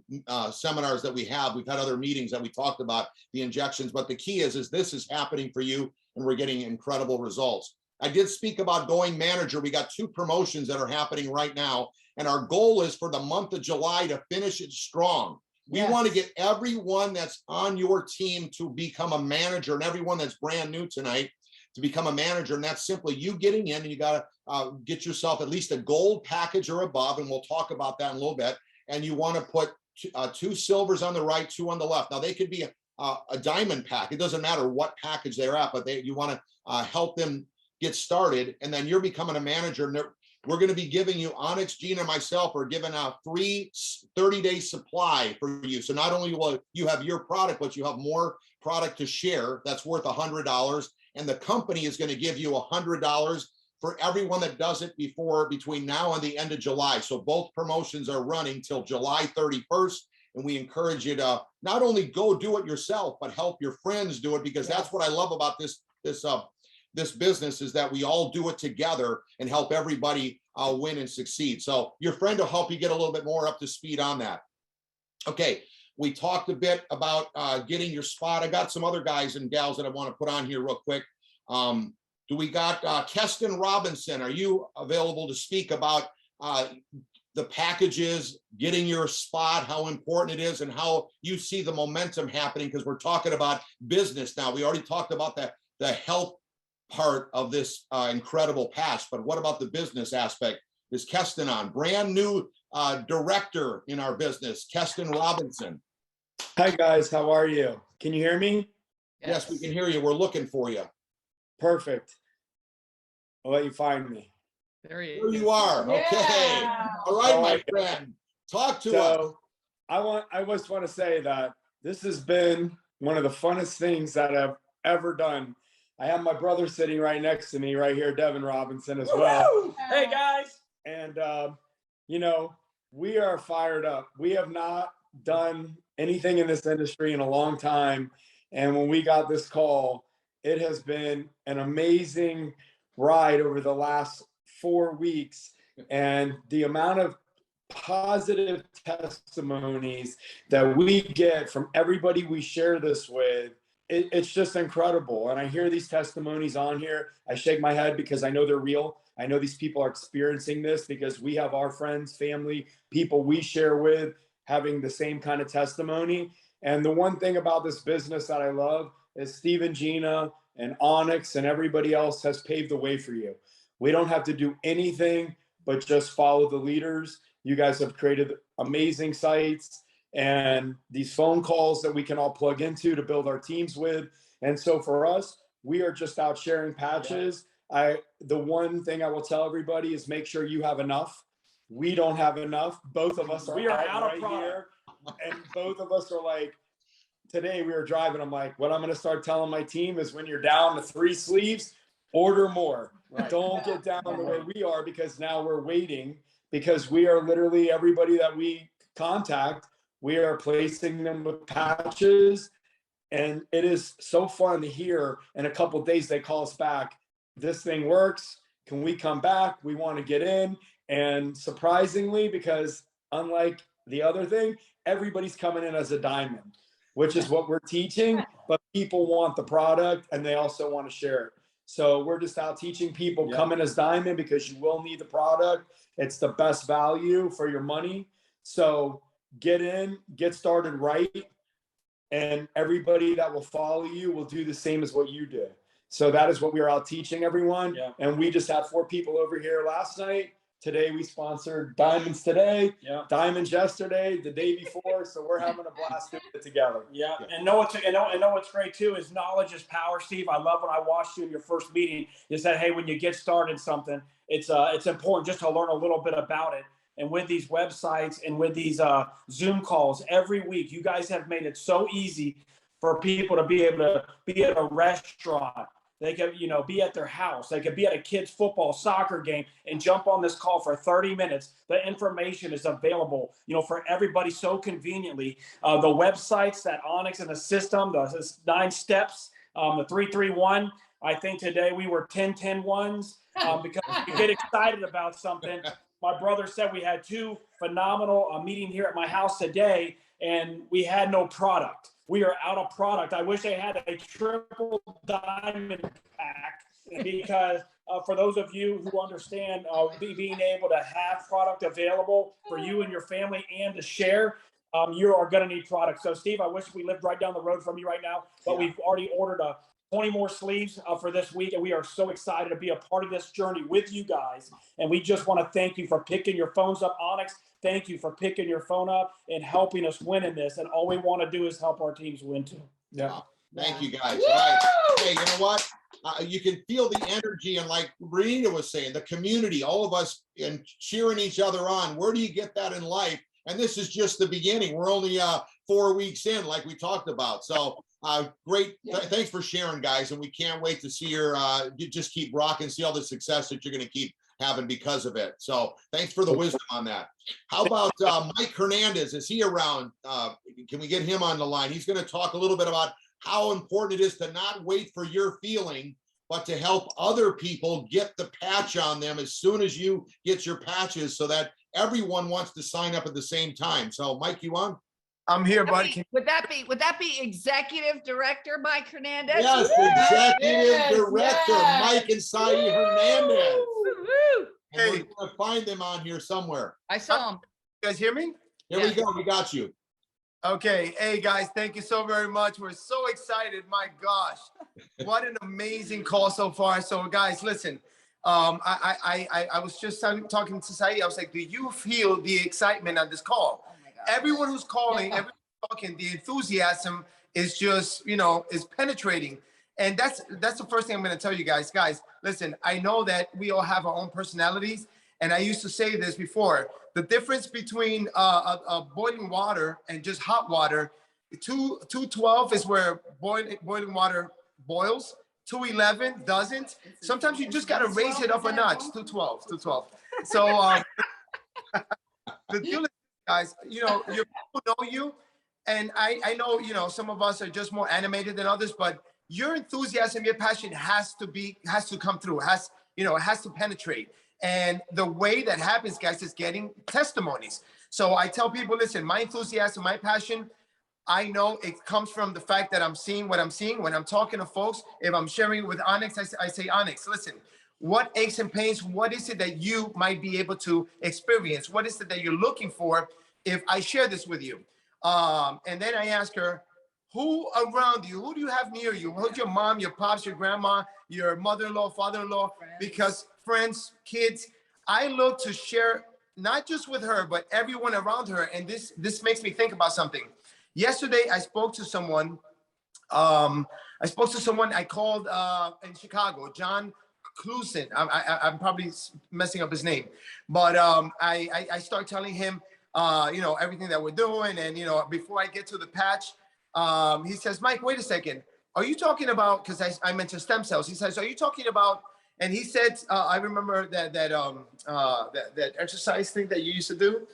seminars that we've had other meetings that we talked about the injections, but the key is this is happening for you and we're getting incredible results. I did speak about going manager. We got 2 promotions that are happening right now. And our goal is for the month of July to finish it strong. We want to get everyone that's on your team to become a manager, and everyone that's brand new tonight to become a manager. And that's simply you getting in, and you got to get yourself at least a gold package or above. And we'll talk about that in a little bit. And you want to put 2 silvers on the right, 2 on the left. Now they could be a diamond pack. It doesn't matter what package they're at, but you want to help them get started. And then you're becoming a manager. And we're going to be giving you, Onyx, Gina, and myself are giving out free 30-day supply for you. So not only will you have your product, but you have more product to share that's worth $100. And the company is going to give you $100 for everyone that does it between now and the end of July. So both promotions are running till July 31st. And we encourage you to not only go do it yourself, but help your friends do it, because that's what I love about this business, is that we all do it together and help everybody win and succeed. So your friend will help you get a little bit more up to speed on that. Okay, we talked a bit about getting your spot. I got some other guys and gals that I want to put on here real quick. Do we got Keston Robinson? Are you available to speak about the packages, getting your spot, how important it is, and how you see the momentum happening? Because we're talking about business now. We already talked about the health part of this incredible patch, but what about the business aspect? Is Keston on? Brand new director in our business, Keston Robinson. Hi guys, how are you? Can you hear me? Yes, we can hear you. We're looking for you. Perfect. I'll let you find me. There Here you are. Okay. Yeah. All right, my friend. Talk to us. I just want to say that this has been one of the funnest things that I've ever done. I have my brother sitting right next to me right here, Devin Robinson, as well. Hey guys. And, you know, we are fired up. We have not done anything in this industry in a long time. And when we got this call, it has been an amazing ride over the last 4 weeks. And the amount of positive testimonies that we get from everybody we share this with, it's just incredible. And I hear these testimonies on here. I shake my head because I know they're real. I know these people are experiencing this because we have our friends, family, people we share with having the same kind of testimony. And the one thing about this business that I love is Steve and Gina and Onyx and everybody else has paved the way for you. We don't have to do anything but just follow the leaders. You guys have created amazing sites and these phone calls that we can all plug into to build our teams with. And so for us, we are just out sharing patches. The one thing I will tell everybody is make sure you have enough. We don't have enough. Both of us are out right here. And both of us are like, today we were driving. I'm like, what I'm going to start telling my team is when you're down to 3 sleeves, order more. Right. Don't get down to where we are, because now we're waiting, because we are literally everybody that we contact, we are placing them with patches. And it is so fun to hear in a couple of days, they call us back. This thing works. Can we come back? We want to get in. And surprisingly, because unlike the other thing, everybody's coming in as a diamond, which is what we're teaching, but people want the product and they also want to share it. So we're just out teaching people, come in as diamond because you will need the product. It's the best value for your money. So get in, get started right. And everybody that will follow you will do the same as what you did. So that is what we are out teaching everyone. Yeah. And we just had 4 people over here last night. Today we sponsored diamonds today, diamonds yesterday, the day before. So we're having a blast doing it together. Yeah. And know what's great too is knowledge is power, Steve. I love when I watched you in your first meeting. You said, hey, when you get started something, it's important just to learn a little bit about it. And with these websites and with these Zoom calls every week, you guys have made it so easy for people to be able to be at a restaurant. They could, be at their house. They could be at a kid's football, soccer game and jump on this call for 30 minutes. The information is available, for everybody so conveniently. The websites that Onyx and the system, the 9 steps, the 331. I think today we were 10-10-1s because you get excited about something. My brother said we had 2 phenomenal meeting here at my house today, and we had no product. We are out of product. I wish I had a triple diamond pack because for those of you who understand being able to have product available for you and your family and to share, you are going to need product. So, Steve, I wish we lived right down the road from you right now, but we've already ordered 20 more sleeves for this week, and we are so excited to be a part of this journey with you guys. And we just want to thank you for picking your phones up, Onyx. Thank you for picking your phone up and helping us win in this. And all we want to do is help our teams win too. Yeah. Thank you, guys. All right. Hey, you know what? you can feel the energy, and like Rita was saying, the community, all of us and cheering each other on. Where do you get that in life? And this is just the beginning. We're only 4 weeks in, like we talked about. So great. Thanks for sharing, guys. And we can't wait to see your, you just keep rocking, see all the success that you're going to keep having because of it. So thanks for the wisdom on that. How about Mike Hernandez? Is he around? Can we get him on the line? He's going to talk a little bit about how important it is to not wait for your feeling, but to help other people get the patch on them as soon as you get your patches, so that everyone wants to sign up at the same time. So Mike, you on? I'm here, buddy. Would that be executive director Mike Hernandez? Yes, executive director Mike and Sai Hernandez. And Hey, we're gonna find them on here somewhere. I saw him. you guys hear me? Here we go. We got you. Okay. Hey, guys, thank you so very much. We're so excited. My gosh, what an amazing call so far. So, guys, listen. I was just talking to Sai. I was like, do you feel the excitement on this call? Everyone who's calling, everyone talking, the enthusiasm is just, is penetrating. And that's the first thing I'm going to tell you guys. Guys, listen, I know that we all have our own personalities. And I used to say this before, the difference between boiling water and just hot water, 212 is where boiling water boils. 211 doesn't. Sometimes you just got to raise it up a notch. 212. So the deal is, guys, your people know you, and I know, some of us are just more animated than others, but your enthusiasm, your passion has to come through, it has to penetrate. And the way that happens, guys, is getting testimonies. So I tell people, listen, my enthusiasm, my passion, I know it comes from the fact that I'm seeing what I'm seeing. When I'm talking to folks, if I'm sharing with Onyx, I say, Onyx, listen, what aches and pains, what is it that you might be able to experience? What is it that you're looking for if I share this with you? And then I ask her, who around you, who do you have near you? Who's your mom, your pops, your grandma, your mother-in-law, father-in-law? Because friends, kids, I look to share not just with her, but everyone around her. And this makes me think about something. Yesterday, I spoke to someone. I called in Chicago, John Clusen. I'm probably messing up his name, but I start telling him, everything that we're doing. And, before I get to the patch, he says, Mike, wait a second. Are you talking about, because I mentioned stem cells. He says, are you talking about, and he said, I remember that exercise thing that you used to do.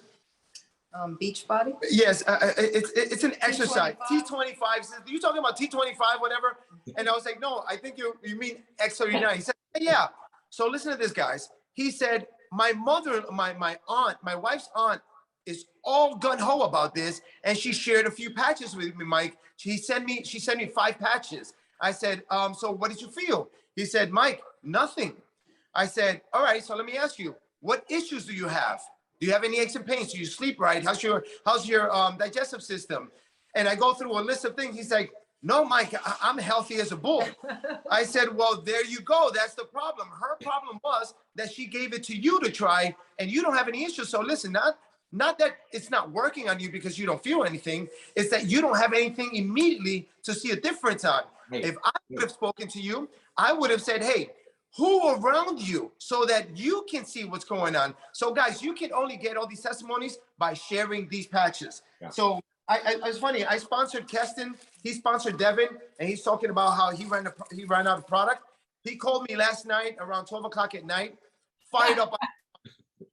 Beach body? Yes, it's an exercise. T25. You talking about T25, whatever? And I was like, no, I think you mean X39. He said, yeah. So listen to this, guys. He said, my mother, my aunt, my wife's aunt is all gung-ho about this, and she shared a few patches with me, Mike. She sent me 5 patches. I said, so what did you feel? He said, Mike, nothing. I said, all right, so let me ask you, what issues do you have? Do you have any aches and pains? Do you sleep right? How's your digestive system? And I go through a list of things. He's like, no, Mike, I'm healthy as a bull. I said, well, there you go. That's the problem. Her problem was that she gave it to you to try, and you don't have any issues. So listen, not that it's not working on you because you don't feel anything. It's that you don't have anything immediately to see a difference on. Right. If I would have spoken to you, I would have said, hey, who around you, so that you can see what's going on. So guys, you can only get all these testimonies by sharing these patches. Yeah. So it's funny. I sponsored Keston. He sponsored Devin, and he's talking about how he ran out of product. He called me last night around 12 o'clock at night, fired up.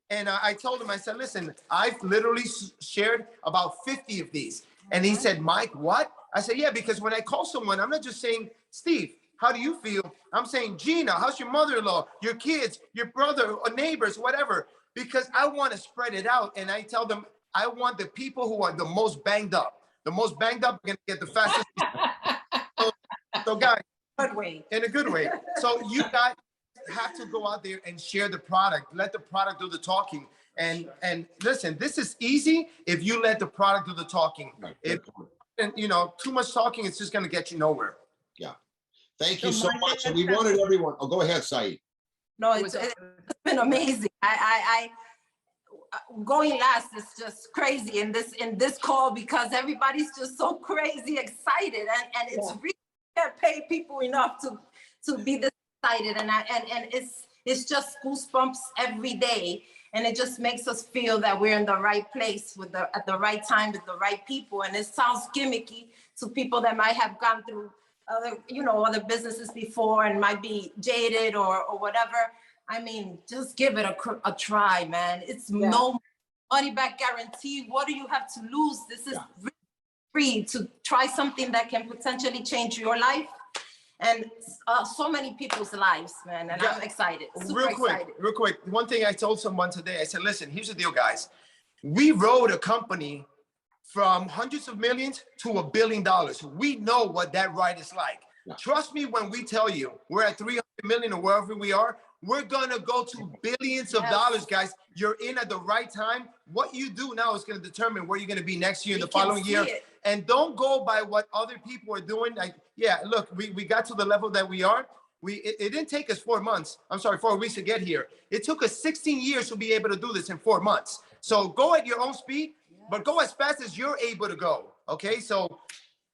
And I told him, I said, listen, I've literally shared about 50 of these. And he said, Mike, what? I said, yeah, because when I call someone, I'm not just saying, Steve, how do you feel? I'm saying, Gina, how's your mother-in-law, your kids, your brother, or neighbors, whatever, because I want to spread it out. And I tell them, I want the people who are the most banged up. The most banged up are going to get the fastest. So guys, in a good way. So you guys have to go out there and share the product. Let the product do the talking. And listen, this is easy if you let the product do the talking. If too much talking, it's just going to get you nowhere. Yeah. Thank you so much. And we wanted everyone. Oh, go ahead, Saeed. No, it's been amazing. I going last is just crazy in this call because everybody's just so crazy excited, and it's really can't pay people enough to be this excited, and it's just goosebumps every day, and it just makes us feel that we're in the right place at the right time with the right people. And it sounds gimmicky to people that might have gone through other businesses before and might be jaded or whatever. I mean, just give it a try, man. It's no money back guarantee. What do you have to lose? This is free to try something that can potentially change your life and so many people's lives, man. And I'm excited. Real quick. One thing I told someone today, I said, listen, here's the deal, guys. We rode a company from hundreds of millions to $1 billion. We know what that ride is like. Yeah. Trust me when we tell you we're at 300 million or wherever we are, we're gonna go to billions of dollars, guys. You're in at the right time. What you do now is gonna determine where you're gonna be next year, the following year. And don't go by what other people are doing. Like, yeah, look, we got to the level that we are. It didn't take us 4 weeks to get here. It took us 16 years to be able to do this in 4 months. So go at your own speed, but go as fast as you're able to go. Okay, so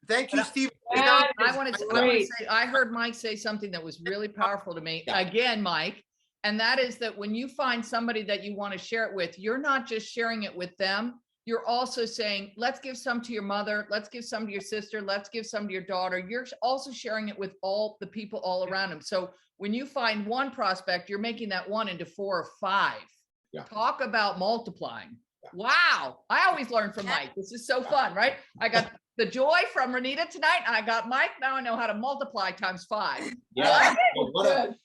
thank you, Steve. I want to say, I heard Mike say something that was really powerful to me. Again, Mike, and that is that when you find somebody that you want to share it with, you're not just sharing it with them. You're also saying, let's give some to your mother. Let's give some to your sister. Let's give some to your daughter. You're also sharing it with all the people all around them. So when you find one prospect, you're making that one into 4 or 5. Yeah. Talk about multiplying. Wow. I always learn from Mike. This is so fun, right? I got the joy from Renita tonight, and I got Mike. Now I know how to multiply times 5. Yeah,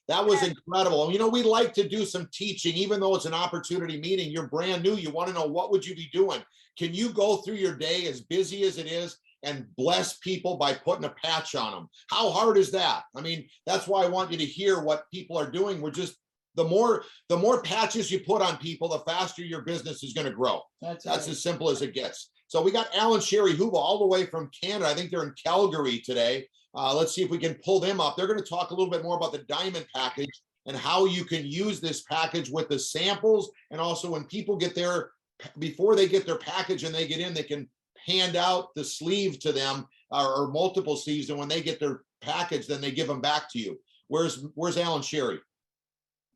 that was incredible. You know, we like to do some teaching, even though it's an opportunity meeting. You're brand new. You want to know, what would you be doing? Can you go through your day as busy as it is and bless people by putting a patch on them? How hard is that? I mean, that's why I want you to hear what people are doing. We're just, the more patches you put on people, the faster your business is going to grow. That's as simple as it gets. So we got Alan Sherry Huba all the way from Canada. I think they're in Calgary today. Let's see if we can pull them up. They're going to talk a little bit more about the diamond package and how you can use this package with the samples. And also when people get there, before they get their package and they get in, they can hand out the sleeve to them or multiple sleeves. And when they get their package, then they give them back to you. Where's Alan Sherry?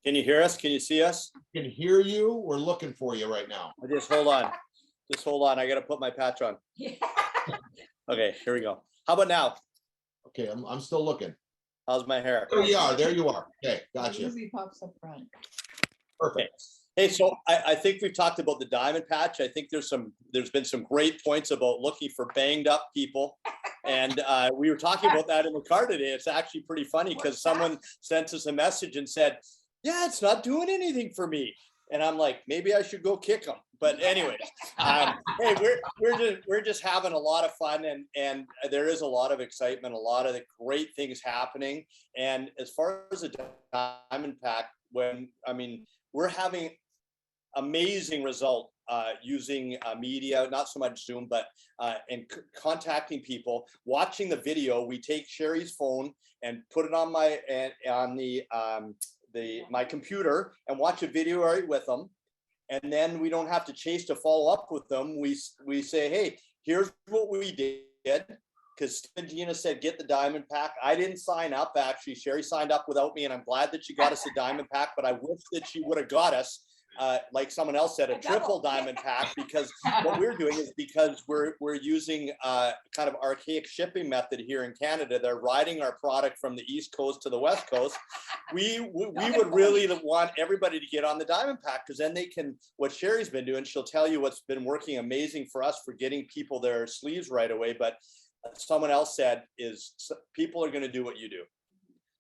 Can you hear us? Can you see us? I can hear you. We're looking for you right now. Just hold on. Just hold on. I got to put my patch on. Okay, here we go. How about now? Okay, I'm still looking. How's my hair? There you are. There you are. Okay, gotcha. Usually pops up front. Perfect. Hey, so I think we've talked about the diamond patch. I think there's been some great points about looking for banged up people. And we were talking about that in the car today. It's actually pretty funny because someone sent us a message and said, yeah, it's not doing anything for me. And I'm like, maybe I should go kick them. But anyways, hey, we're just having a lot of fun, and there is a lot of excitement, a lot of the great things happening. And as far as the diamond pack, we're having amazing result using media, not so much Zoom, but and contacting people, watching the video. We take Sherry's phone and put it on my computer and watch a video right with them. And then we don't have to chase to follow up with them. We say, hey, here's what we did. Because Gina said, get the diamond pack. I didn't sign up, actually. Sherry signed up without me, and I'm glad that she got us a diamond pack, but I wish that she would have got us, like someone else said, a triple diamond pack, because what we're doing is because we're using kind of archaic shipping method here in Canada. They're riding our product from the East Coast to the West Coast. We would really want everybody to get on the diamond pack, because then they can, what Sherry's been doing, she'll tell you what's been working amazing for us for getting people their sleeves right away. But someone else said is people are going to do what you do.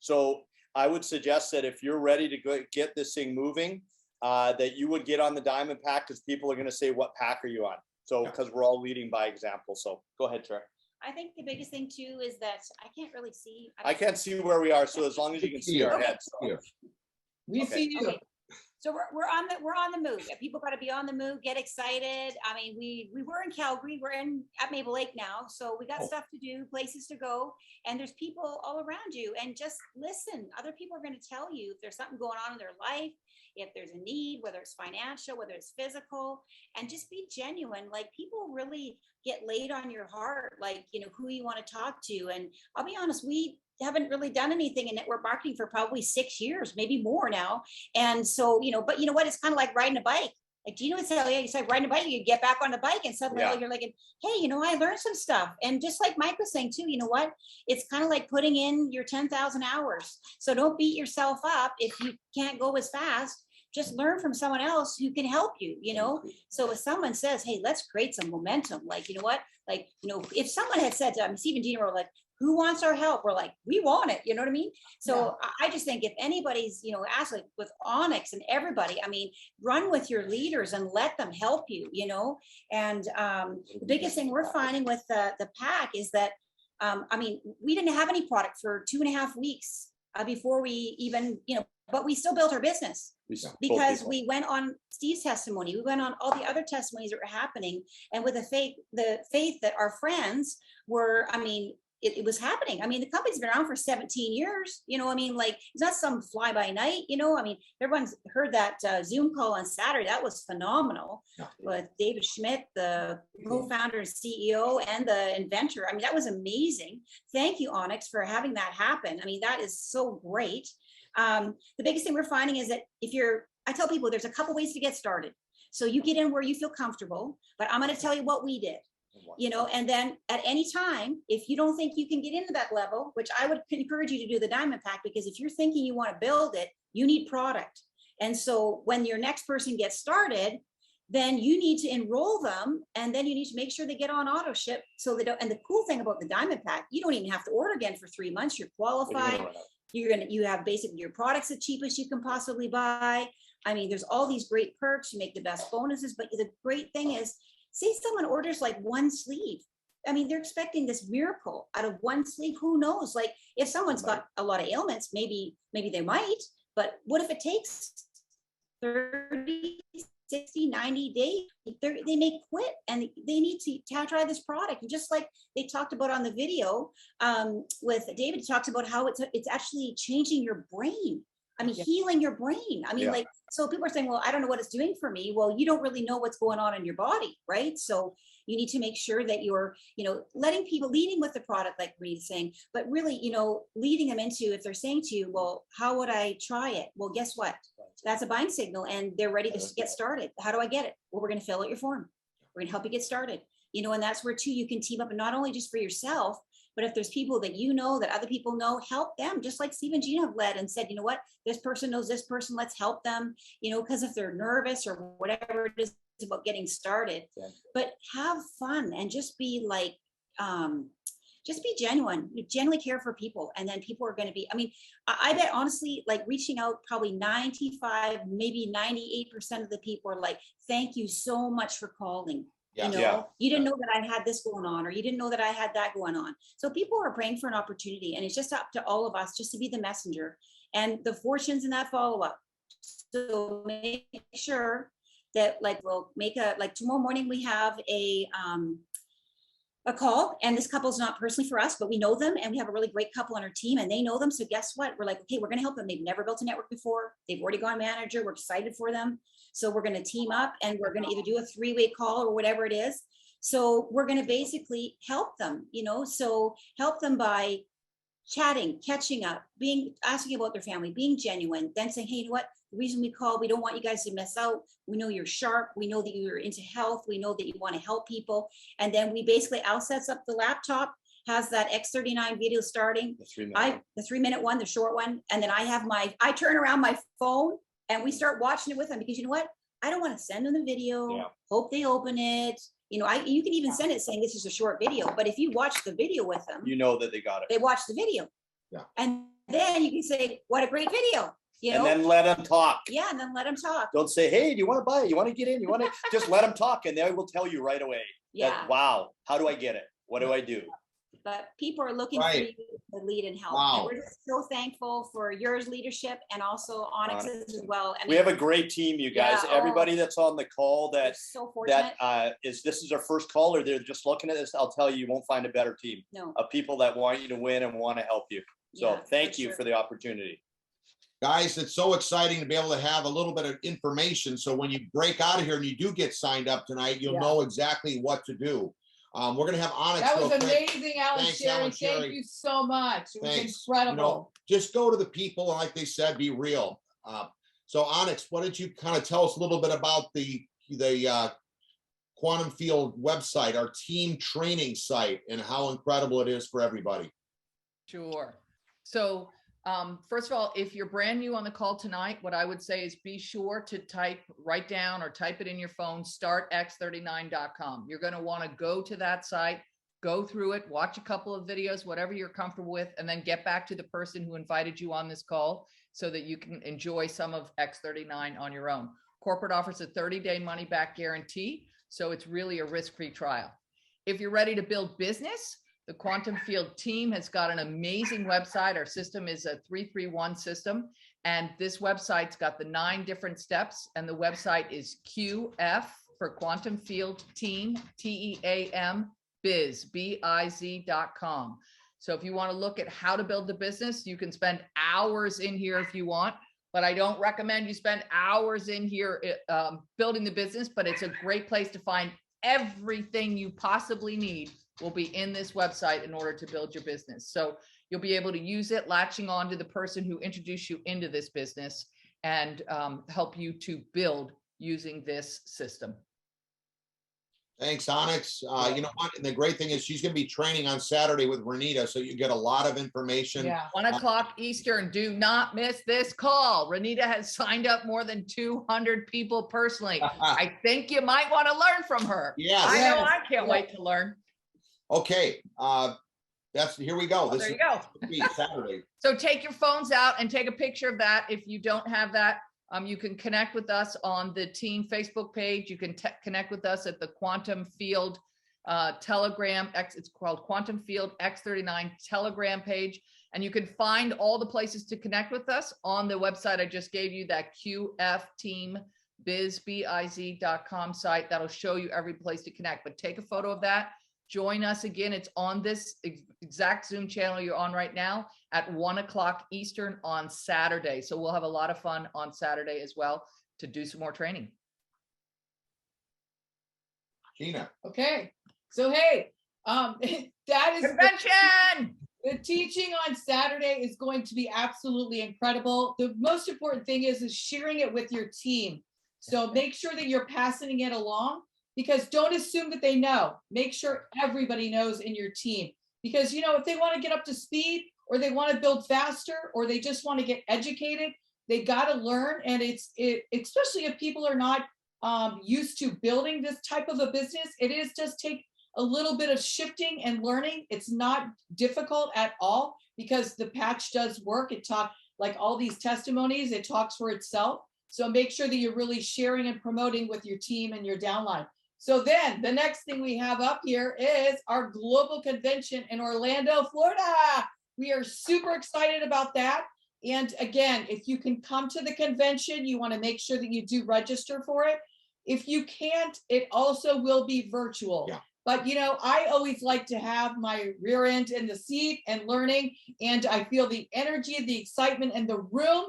So I would suggest that if you're ready to get this thing moving, that you would get on the diamond pack, because people are going to say, what pack are you on? So because we're all leading by example. So go ahead, Trey. I think the biggest thing too is that I can't really see. I can't see where we are, so as long as you can see our heads. We see you. Okay. So we're on the move. People got to be on the move, get excited. I mean, we were in Calgary, we're at Maple Lake now, so we got stuff to do, places to go, and there's people all around you. And just listen. Other people are going to tell you if there's something going on in their life, if there's a need, whether it's financial, whether it's physical, and just be genuine. Like, people really get laid on your heart, like, you know, who you want to talk to. And I'll be honest, we haven't really done anything in network marketing for probably 6 years, maybe more now. And so, but you know what? It's kind of like riding a bike. Like, do you know what's you said riding a bike, you get back on the bike and suddenly you're like, hey, I learned some stuff. And just like Mike was saying too, you know what? It's kind of like putting in your 10,000 hours. So don't beat yourself up if you can't go as fast. Just learn from someone else who can help you, So if someone says, hey, let's create some momentum, like, you know what? Like, if someone had said to Steve and Gina were like, who wants our help? We're like, we want it. You know what I mean? So I just think if anybody's, asked, like with Onyx and everybody, I mean, run with your leaders and let them help you, And the biggest thing we're finding with the pack is that, I mean, we didn't have any product for 2.5 weeks before we even, but we still built our business because we went on Steve's testimony. We went on all the other testimonies that were happening. And with the faith that our friends were, I mean, it was happening. I mean, the company's been around for 17 years, I mean, like, it's not some fly by night, I mean, everyone's heard that Zoom call on Saturday. That was phenomenal with David Schmidt, the co-founder and CEO and the inventor. I mean, that was amazing. Thank you, Onyx, for having that happen. I mean, that is so great. The biggest thing we're finding is that I tell people there's a couple ways to get started. So you get in where you feel comfortable, but I'm going to tell you what we did. And then at any time, if you don't think you can get into that level, which I would encourage you to do the diamond pack, because if you're thinking you want to build it, you need product. And so when your next person gets started, then you need to enroll them, and then you need to make sure they get on auto ship so they don't. And the cool thing about the diamond pack, you don't even have to order again for 3 months. You're qualified. You have basically your products the cheapest you can possibly buy. I mean, there's all these great perks. You make the best bonuses, but the great thing is, say someone orders like one sleeve. I mean, they're expecting this miracle out of one sleeve. Who knows? Like, if someone's got a lot of ailments, maybe they might, but what if it takes 30, 60, 90 days? They may quit and they need to try this product. And just like they talked about on the video with David, talks about how it's actually changing your brain. I mean, healing your brain. I mean, like, so people are saying, well, I don't know what it's doing for me. Well, you don't really know what's going on in your body, right? So you need to make sure that you're, leading with the product, like Reed's saying, but really, leading them into, if they're saying to you, well, how would I try it? Well, guess what? That's a buying signal and they're ready to get started. How do I get it? Well, we're going to fill out your form. We're going to help you get started. And that's where too, you can team up, and not only just for yourself, but if there's people that that other people know, help them. Just like Steve and Gina have led and said, you know what, this person knows this person, let's help them, because if they're nervous or whatever it is about getting started, but have fun and just be like, just be genuine. You genuinely care for people, and then people are going to be, I mean, I bet honestly, like reaching out, probably 95, maybe 98% of the people are like, thank you so much for calling. You didn't know that I had this going on, or you didn't know that I had that going on. So people are praying for an opportunity, and it's just up to all of us just to be the messenger and the fortunes in that follow-up. So make sure that we'll make tomorrow morning we have a call, and this couple's not personally for us, but we know them, and we have a really great couple on our team, and they know them. So guess what? We're like, okay, we're going to help them. They've never built a network before. They've already gone manager. We're excited for them. So we're going to team up, and we're going to either do a 3-way call or whatever it is. So we're going to basically help them, so help them by chatting, catching up, asking about their family, being genuine, then saying, hey, you know what? The reason we call, we don't want you guys to miss out. We know you're sharp. We know that you're into health. We know that you want to help people. And then we basically, Al sets up the laptop, has that X39 video starting. The 3-minute one, the short one. And then I turn around my phone and we start watching it with them, because you know what? I don't want to send them the video, hope they open it. You can even send it saying this is a short video, but if you watch the video with them, you know that they got it. They watch the video. And then you can say, what a great video. And then let them talk. Yeah, and then let them talk. Don't say, hey, do you want to buy it? You want to get in? You want to just let them talk, and they will tell you right away. Yeah. Wow, how do I get it? What do I do? But people are looking for you to lead and help. Wow. And we're just so thankful for your leadership and also Onyx's as well. I mean, we have a great team, you guys. Everybody that's on the call this is our first call, or they're just looking at this, I'll tell you won't find a better team of people that want you to win and want to help you. So thank you for the opportunity. Guys, it's so exciting to be able to have a little bit of information. So when you break out of here and you do get signed up tonight, you'll know exactly what to do. We're gonna have Onyx. That was real quick. amazing, Alan Thanks, Sherry. Alan Thank Sherry. you so much. It was Thanks. incredible. You know, just go to the people, and like they said, be real. So Onyx, why don't you kind of tell us a little bit about the Quantum Field website, our team training site, and how incredible it is for everybody. Sure. So first of all, if you're brand new on the call tonight, what I would say is be sure to write down or type it in your phone, startx39.com. You're going to want to go to that site, go through it, watch a couple of videos, whatever you're comfortable with, and then get back to the person who invited you on this call so that you can enjoy some of X39 on your own. Corporate offers a 30-day money-back guarantee, so it's really a risk-free trial. If you're ready to build business, the Quantum Field team has got an amazing website. Our system is a 331 system, and this website's got the 9 different steps, and the website is QF for Quantum Field Team, TEAM, biz, biz.com. So if you want to look at how to build the business, you can spend hours in here if you want, but I don't recommend you spend hours in here building the business, but it's a great place to find everything you possibly need will be in this website in order to build your business. So you'll be able to use it, latching on to the person who introduced you into this business and help you to build using this system. Thanks, Onyx. You know what? And the great thing is she's going to be training on Saturday with Renita, so you get a lot of information. Yeah, 1 o'clock Eastern. Do not miss this call. Renita has signed up more than 200 people personally. I think you might want to learn from her. Yes. I know. I can't wait to learn. Okay. Here we go. There you go. Saturday. So take your phones out and take a picture of that. If you don't have that, you can connect with us on the team Facebook page. You can connect with us at the Quantum Field Telegram. It's called Quantum Field X39 Telegram page. And you can find all the places to connect with us on the website I just gave you, that QF Team biz.com site. That'll show you every place to connect. But take a photo of that. Join us again. It's on this exact Zoom channel you're on right now at 1 o'clock Eastern on Saturday. So we'll have a lot of fun on Saturday as well to do some more training. Gina. Okay. So, hey, that is convention. The teaching on Saturday is going to be absolutely incredible. The most important thing is sharing it with your team. So make sure that you're passing it along. Because don't assume that they know. Make sure everybody knows in your team. Because, you know, if they want to get up to speed or they want to build faster or they just want to get educated, they got to learn. And especially if people are not used to building this type of a business, it is just take a little bit of shifting and learning. It's not difficult at all because the patch does work. It talks like all these testimonies, it talks for itself. So make sure that you're really sharing and promoting with your team and your downline. So then the next thing we have up here is our global convention in Orlando, Florida. We are super excited about that. And again, if you can come to the convention, you want to make sure that you do register for it. If you can't, it also will be virtual. Yeah. But, you know, I always like to have my rear end in the seat and learning. And I feel the energy, the excitement in the room.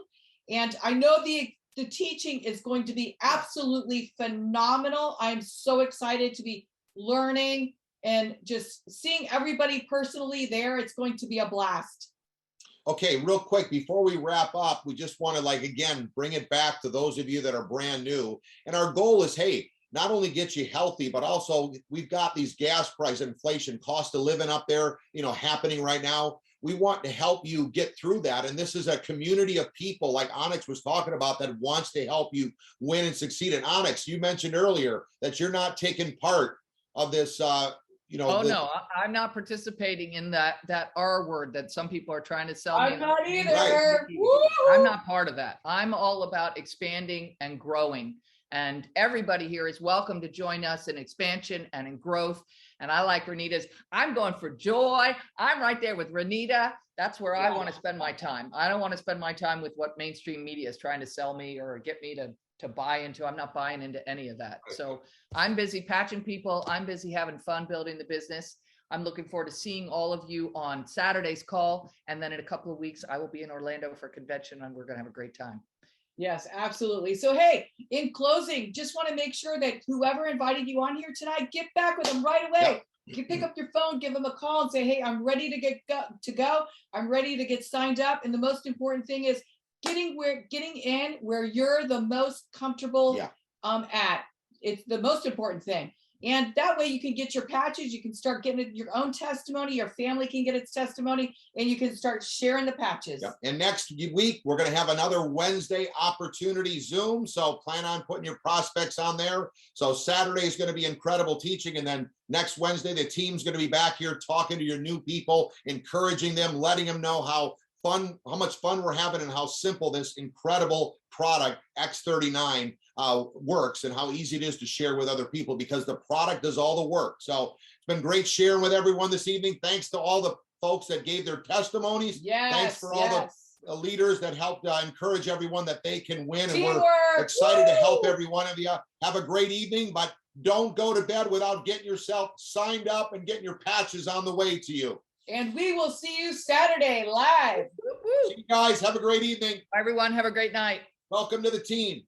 And I know the teaching is going to be absolutely phenomenal. I'm so excited to be learning and just seeing everybody personally there. It's going to be a blast. Okay, real quick, before we wrap up, we just want to, again, bring it back to those of you that are brand new. And our goal is, hey, not only get you healthy, but also we've got these gas price inflation, cost of living up there, happening right now. We want to help you get through that. And this is a community of people like Onyx was talking about that wants to help you win and succeed. And Onyx, you mentioned earlier that you're not taking part of this, Oh, no, I'm not participating in that R word that some people are trying to sell me. I'm not either. Right. I'm not part of that. I'm all about expanding and growing. And everybody here is welcome to join us in expansion and in growth. And I like Renita's, I'm going for joy. I'm right there with Renita. That's where I want to spend my time. I don't want to spend my time with what mainstream media is trying to sell me or get me to buy into. I'm not buying into any of that. So I'm busy patching people. I'm busy having fun building the business. I'm looking forward to seeing all of you on Saturday's call. And then in a couple of weeks, I will be in Orlando for convention and we're going to have a great time. Yes, absolutely. So, hey, in closing, just want to make sure that whoever invited you on here tonight, get back with them right away. you pick up your phone, give them a call and say, hey, I'm ready to go. I'm ready to get signed up. And the most important thing is getting in where you're the most comfortable at. It's the most important thing. And that way you can get your patches, you can start getting your own testimony, your family can get its testimony, and you can start sharing the patches. Yep. And next week, we're going to have another Wednesday opportunity Zoom. So plan on putting your prospects on there. So Saturday is going to be incredible teaching. And then next Wednesday, the team's going to be back here talking to your new people, encouraging them, letting them know how much fun we're having and how simple this incredible product X39 works and how easy it is to share with other people because the product does all the work. So it's been great sharing with everyone this evening. Thanks to all the folks that gave their testimonies. Yes, thanks for all the leaders that helped encourage everyone that they can win. Teamwork. And we're excited to help every one of you. Have a great evening, but don't go to bed without getting yourself signed up and getting your patches on the way to you. And we will see you Saturday live. See you guys. Have a great evening. Everyone, have a great night. Welcome to the team.